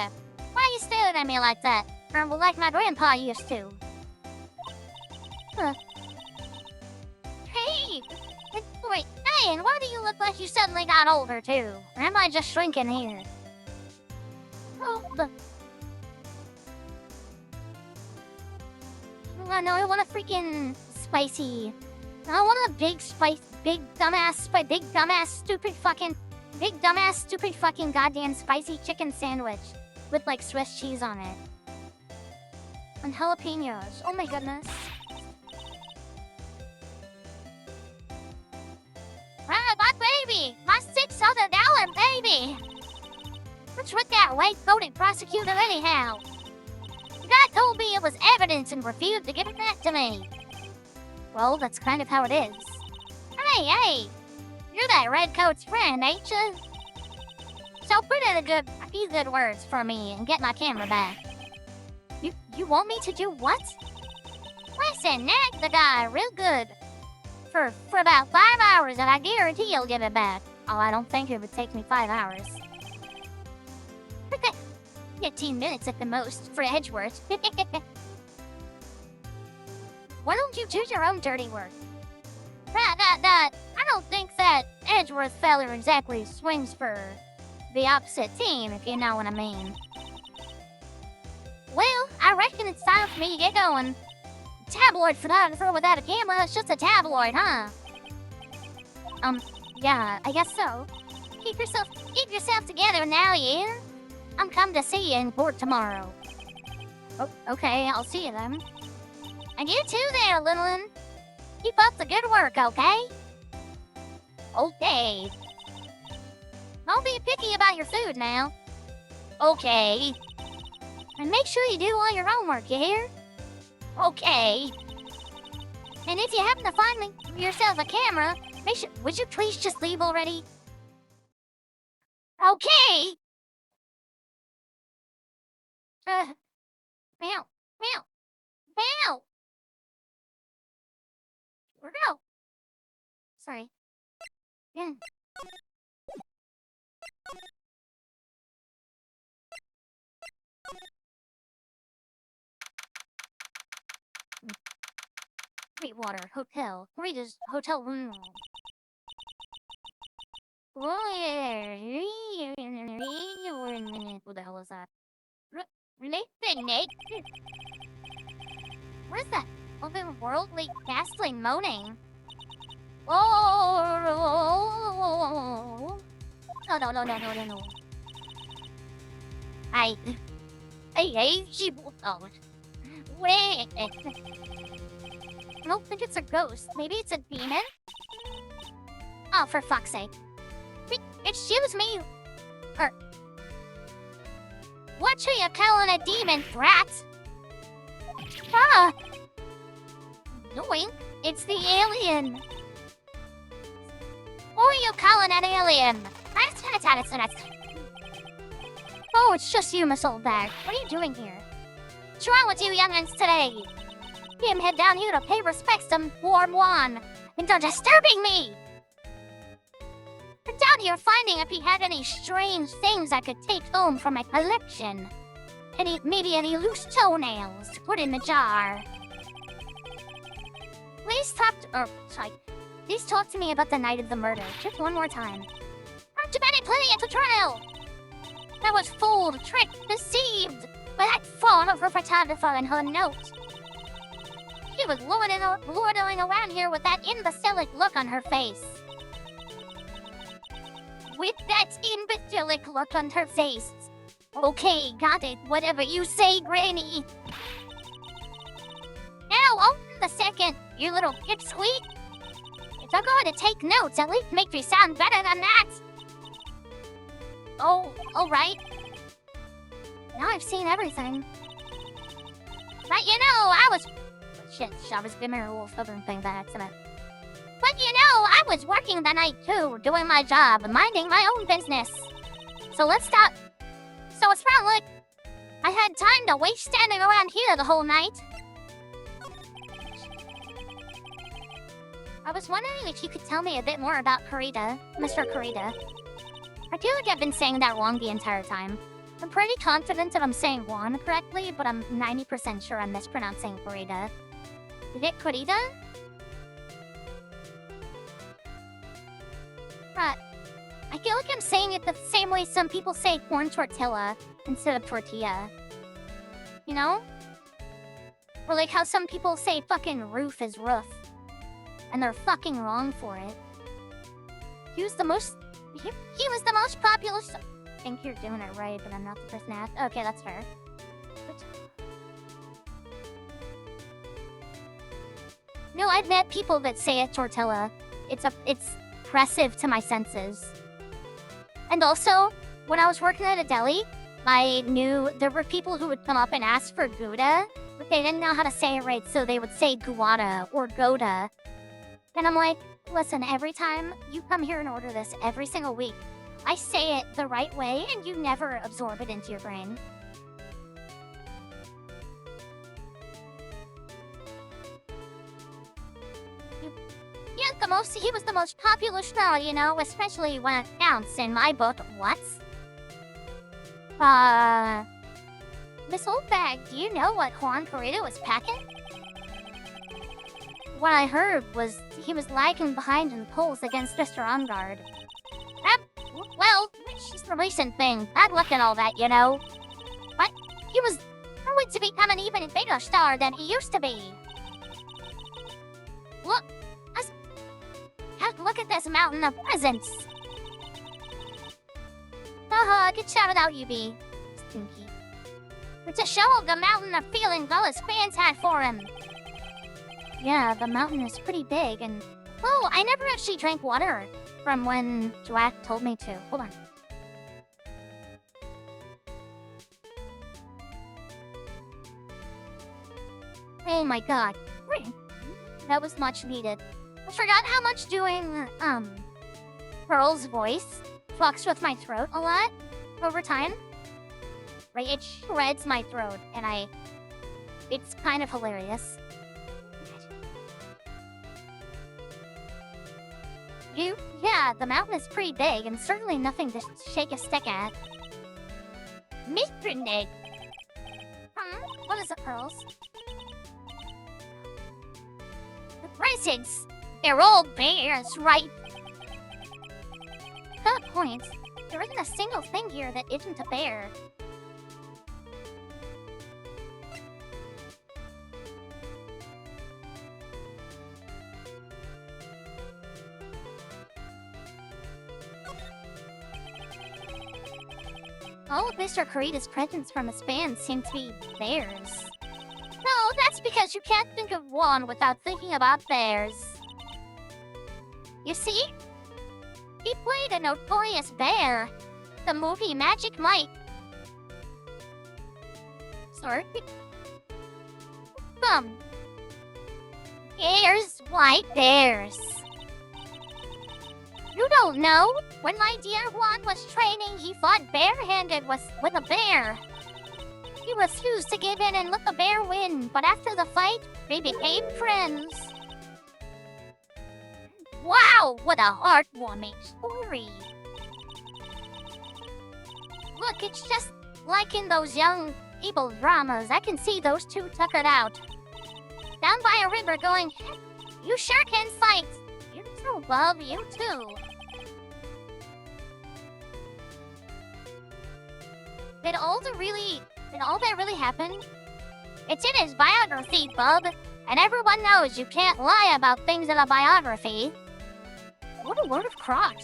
Why are you staring at me like that? Or like my grandpa used to? Huh. Hey! Wait, hey, and why do you look like you suddenly got older too? Or am I just shrinking here? Oh, Oh, no, I want a freaking spicy. I want a big dumbass, stupid fucking goddamn spicy chicken sandwich with like Swiss cheese on it. And jalapenos. Oh my goodness. Ah, my baby! My $600 baby! What's with that white-coated prosecutor anyhow? The guy told me it was evidence and refused to give it back to me. Well, that's kind of how it is. Hey! You're that redcoat's friend, ain't you? So put in a few good words for me and get my camera back. You want me to do what? Listen, nag the guy real good. For about 5 hours, and I guarantee he'll give it back. Oh, I don't think it would take me 5 hours. 15 minutes at the most for Edgeworth. Why don't you do your own dirty work? I don't think that Edgeworth feller exactly swings for the opposite team, if you know what I mean. Well, I reckon it's time for me to get going. Tabloid photographer without a camera, it's just a tabloid, huh? Yeah, I guess so. Keep yourself together now, yeah? I'm coming to see you in court tomorrow. Oh, okay, I'll see you then. And you too there, little one. Keep up the good work, okay? Okay. Don't be picky about your food now. Okay. And make sure you do all your homework, you hear? Okay. And if you happen to find yourself a camera, would you please just leave already? Okay. Meow. Where'd it go? Sorry. Yeah. Sweetwater Hotel. Rita's hotel room. What the hell is that? What is that? Otherworldly, ghastly moaning. Oh! No. I hate you. Oh. Wait. I don't think it's a ghost. Maybe it's a demon? Oh, for fuck's sake. Excuse me. What are you calling a demon, brat? Ah! Doink. It's the alien. What are you calling an alien? Oh, it's just you, Miss Oldbag. What are you doing here? What's wrong with you young'uns today? Him head down here to pay respects to Warm One, and they're disturbing me! We're down here finding if he had any strange things I could take home from my collection. Maybe any loose toenails to put in the jar. Please talk to me about the night of the murder, just one more time. Not too many plenty at the trial! I was fooled, tricked, deceived by that fawn of a photographer and her note. She was loitering around here with that imbecilic look on her face. With that imbecilic look on her face. Okay, got it. Whatever you say, Granny. Now, open the second, you little pipsqueak. If you're going to take notes, at least make me sound better than that. Oh, alright. Now I've seen everything. But you know, I was Wolf thing by accident. But you know, I was working the night too, doing my job, minding my own business. So let's stop. So it's not like I had time to waste standing around here the whole night. I was wondering if you could tell me a bit more about Kurita, Mr. Kurita. I feel like I've been saying that wrong the entire time. I'm pretty confident that I'm saying Juan correctly, but I'm 90% sure I'm mispronouncing Kurita. Is it Kurita? But I feel like I'm saying it the same way some people say corn tortilla instead of tortilla. You know? Or like how some people say fucking roof is roof. And they're fucking wrong for it. He was the most popular. I think you're doing it right, but I'm not the person asked. Okay, that's fair. No, I've met people that say it tortilla. It's impressive to my senses. And also, when I was working at a deli, I knew there were people who would come up and ask for Gouda, but they didn't know how to say it right, so they would say Guada or Goda. And I'm like, listen, every time you come here and order this every single week, I say it the right way and you never absorb it into your brain. He was the most popular star, you know, especially when it counts in my book. What? Miss Oldbag, do you know what Juan Carrito was packing? What I heard was he was lagging behind in polls against Mr. Ungard. Well, she's the recent thing. Bad luck and all that, you know. But he was going to become an even bigger star than he used to be. Look at this mountain of presents. Haha, good shout out, UB. Stinky. It's a show of the mountain of feelings all his fans had for him. Yeah, the mountain is pretty big and... Oh, I never actually drank water from when Jack told me to. Hold on. Oh my god. That was much needed. I forgot how much doing, Pearl's voice fucks with my throat a lot over time. Right? It shreds my throat, and it's kind of hilarious. Yeah, the mountain is pretty big, and certainly nothing to shake a stick at. Mr. Nick! What is it, Pearls? The presents! They're all bears, right? Good point. There isn't a single thing here that isn't a bear. All of Mr. Carita's presents from his fans seem to be bears. No, that's because you can't think of one without thinking about bears. You see? He played a notorious bear. The movie Magic Mike. Sorry. Bears, white bears. You don't know? When my dear Juan was training, he fought barehanded with a bear. He refused to give in and let the bear win, but after the fight, they became friends. Wow, what a heartwarming story. Look, it's just like in those young people dramas. I can see those two tuckered out. Down by a river going, you sure can fight. You too, love, you too. Did all that really happen? It's in his biography, bub. And everyone knows you can't lie about things in a biography. What a word of crock.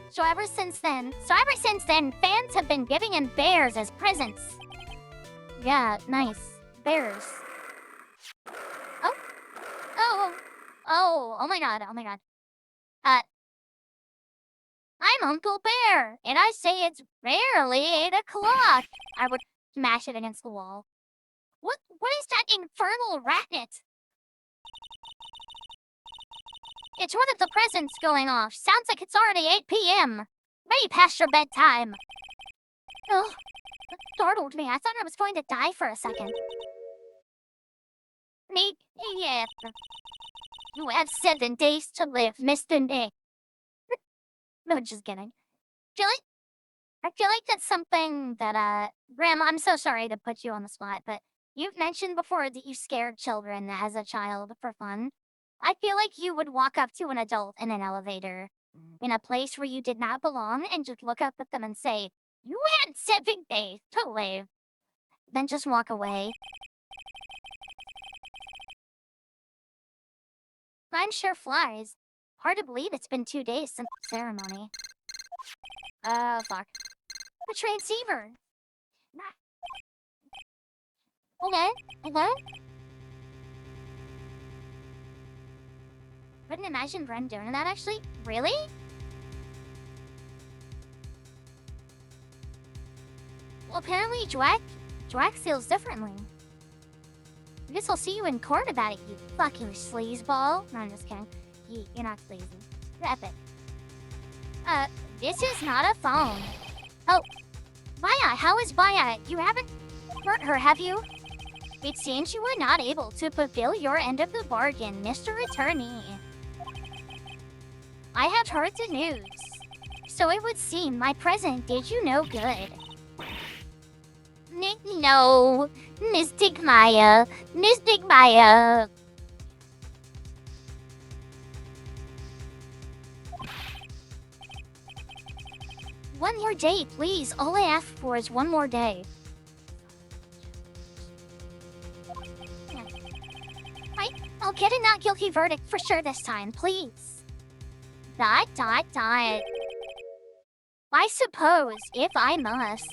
So ever since then, fans have been giving him bears as presents. Yeah, nice. Bears. Oh my god. I'm Uncle Bear, and I say it's barely 8 o'clock. I would smash it against the wall. What is that infernal ratnet? It's one of the presents going off. Sounds like it's already 8 p.m. Maybe past your bedtime. Oh, that startled me. I thought I was going to die for a second. Nick, yeah. You have 7 days to live, Mr. Nick. No, just kidding. I feel like that's something that, Graham, I'm so sorry to put you on the spot, but you've mentioned before that you scared children as a child for fun. I feel like you would walk up to an adult in an elevator, in a place where you did not belong, and just look up at them and say, you had 7 days to live. Then just walk away. Mine sure flies. Hard to believe it's been 2 days since the ceremony. Oh, fuck. The transceiver! Okay, okay. Couldn't imagine Bren doing that, actually. Really? Well, apparently Dwack feels differently. I guess I'll see you in court about it, you fucking sleazeball. No, I'm just kidding. You're not sleazy. You're epic. This is not a phone. Oh, Maya, how is Maya? You haven't hurt her, have you? It seems you were not able to fulfill your end of the bargain, Mr. Attorney. I have heard the news. So it would seem my present did you no good. No, Mystic Maya. Mystic Maya. One more day, please. All I ask for is one more day. I'll get a not guilty verdict for sure this time, please. ... I suppose, if I must.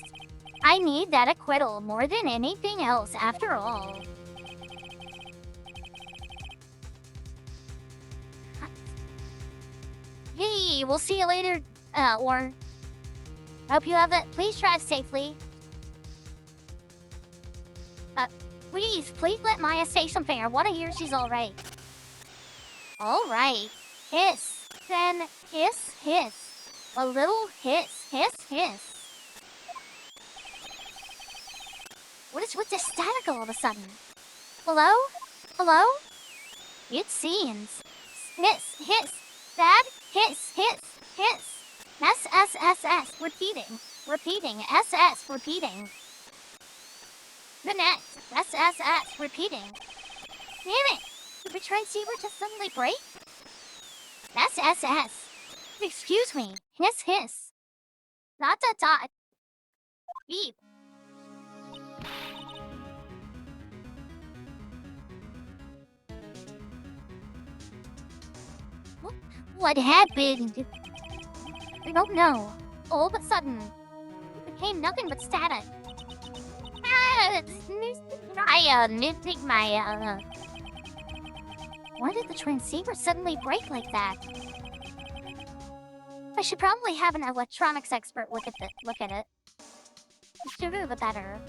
I need that acquittal more than anything else, after all. Hey, we'll see you later, or... Hope you have it. Please drive safely. Please let Maya say something. I want to hear she's alright. Alright. Hiss. Then hiss, hiss. A little hiss, hiss, hiss. What is with this static all of a sudden? Hello? Hello? It seems. Hiss, hiss. Bad. Hiss, hiss, hiss. S, S, S, S. Repeating. Repeating. S, S. Repeating. The next. S, S, S. Repeating. Damn it! Did the transceiver just suddenly break? S, S, S. Excuse me. Hiss, hiss. Dot, dot, dot. Beep. What happened? I don't know. All of a sudden, it became nothing but static. Mystic Maya. Why did the transceiver suddenly break like that? I should probably have an electronics expert look at it. The sooner the better.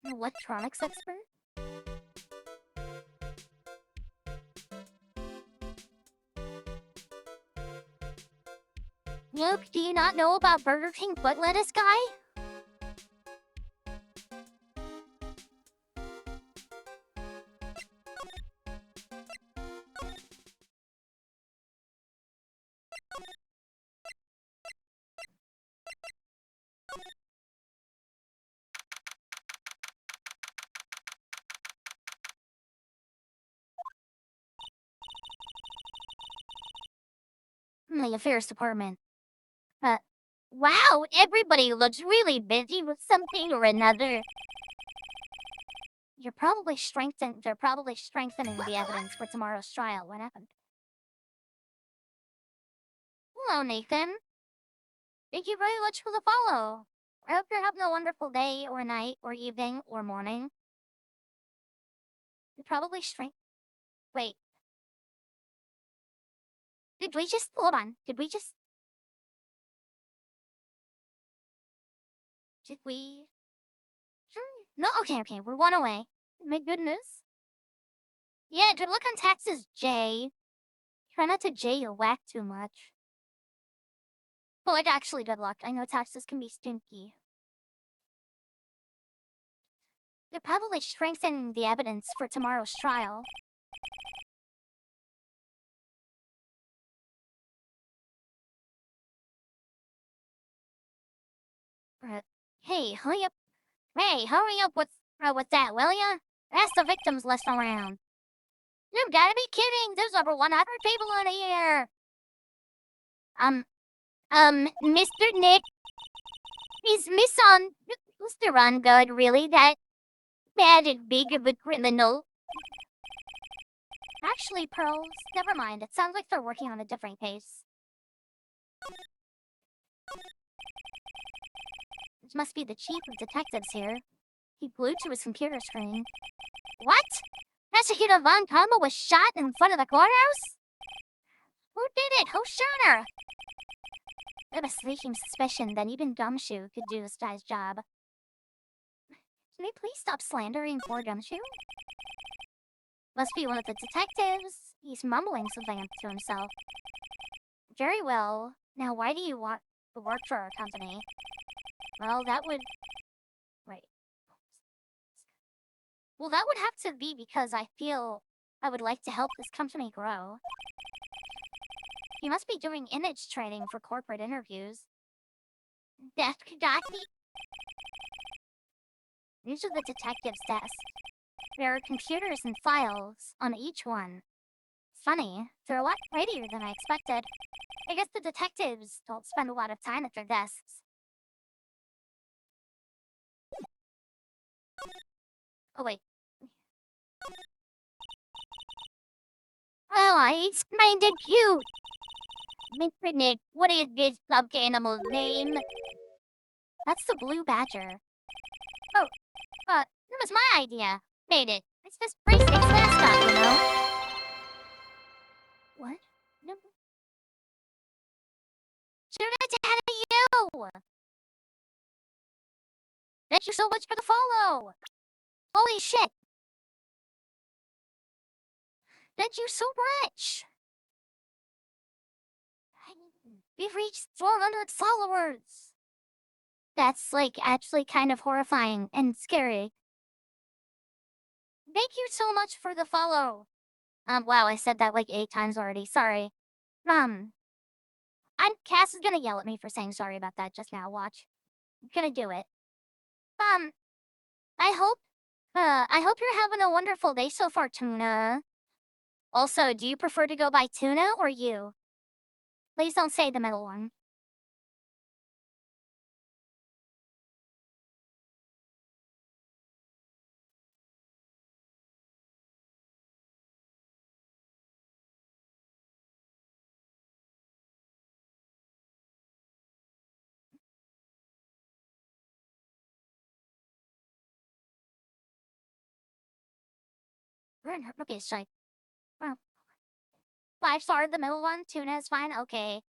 An electronics expert? Nope, do you not know about Burger King foot lettuce guy? The affairs department. Wow, everybody looks really busy with something or another. They're probably strengthening the evidence for tomorrow's trial. What happened? Hello, Nathan. Thank you very much for the follow. I hope you're having a wonderful day, or night, or evening, or morning. You're probably Wait. Hold on. Did we... No, okay, we're one away. My goodness. Yeah, good luck on taxes, Jay. Try not to Jay your whack too much. But like, actually, good luck. I know taxes can be stinky. They're probably strengthening the evidence for tomorrow's trial. Hey, hurry up. Hey, hurry up with that, will ya? That's the victims list around. You've gotta be kidding! There's over 100 people in here! Mr. Nick, is Mr. Ungood really that bad and big of a criminal? Actually, Pearls, never mind. It sounds like they're working on a different case. This must be the chief of detectives here. He glued to his computer screen. What? Prosecutor Von Combo was shot in front of the courthouse? Who did it? Who shot her? I have a sneaking suspicion that even Gumshoe could do this guy's job. Can you please stop slandering poor Gumshoe? Must be one of the detectives. He's mumbling something to himself. Very well. Now, why do you want to work for our company? Well, that would... Wait. Well, that would have to be because I feel I would like to help this company grow. You must be doing image training for corporate interviews. Desk Dotty? These are the detective's desk. There are computers and files on each one. Funny, they're a lot prettier than I expected. I guess the detectives don't spend a lot of time at their desks. Oh, wait. Oh, it's kinda cute! Mr. Nick, what is this stuffed animal's name? That's the blue badger. Oh, that was my idea. Made it. It's this precinct's mascot, you know? What? No. Should I tell you? Thank you so much for the follow! Holy shit! Thank you so much! We've reached 400 followers! That's, like, actually kind of horrifying and scary. Thank you so much for the follow! Wow, I said that like 8 times already, sorry. Cass is gonna yell at me for saying sorry about that just now, watch. I'm gonna do it. I hope you're having a wonderful day so far, Tuna. Also, do you prefer to go by Tuna or you? Please don't say the middle one. Okay, strike. Well, 5-star the middle one, Tuna is fine. Okay.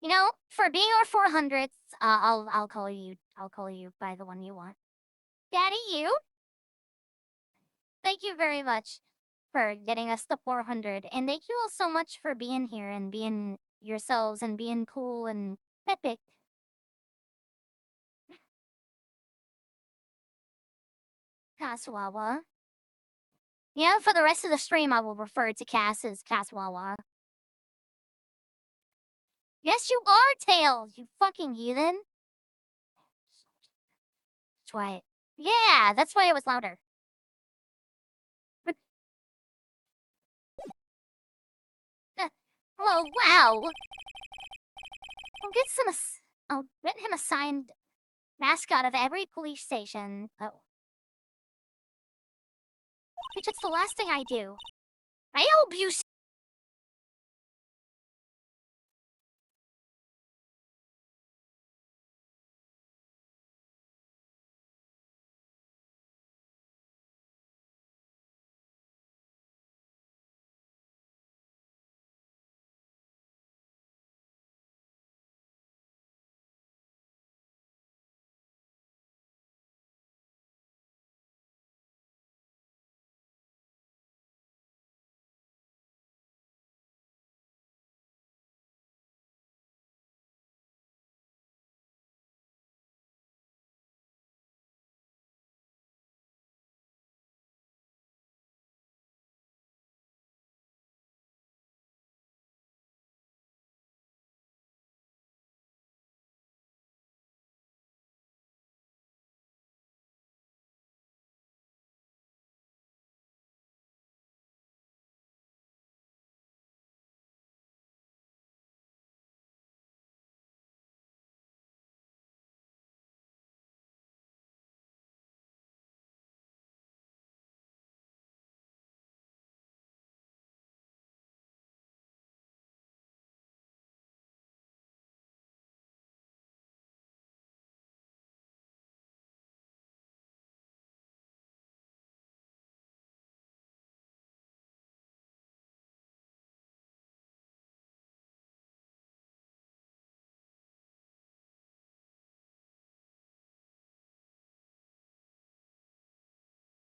You know, for being our 400th, I'll call you by the one you want. Daddy, you? Thank you very much for getting us to 400, and thank you all so much for being here and being yourselves and being cool and epic. Kaswawa. Yeah, for the rest of the stream, I will refer to Cass as Kaswawa. Yes, you are, Tails, you fucking heathen. That's why. Yeah, that's why it was louder. Oh, wow. I'll get him assigned mascot of every police station. Oh. It's just the last thing I do. I hope you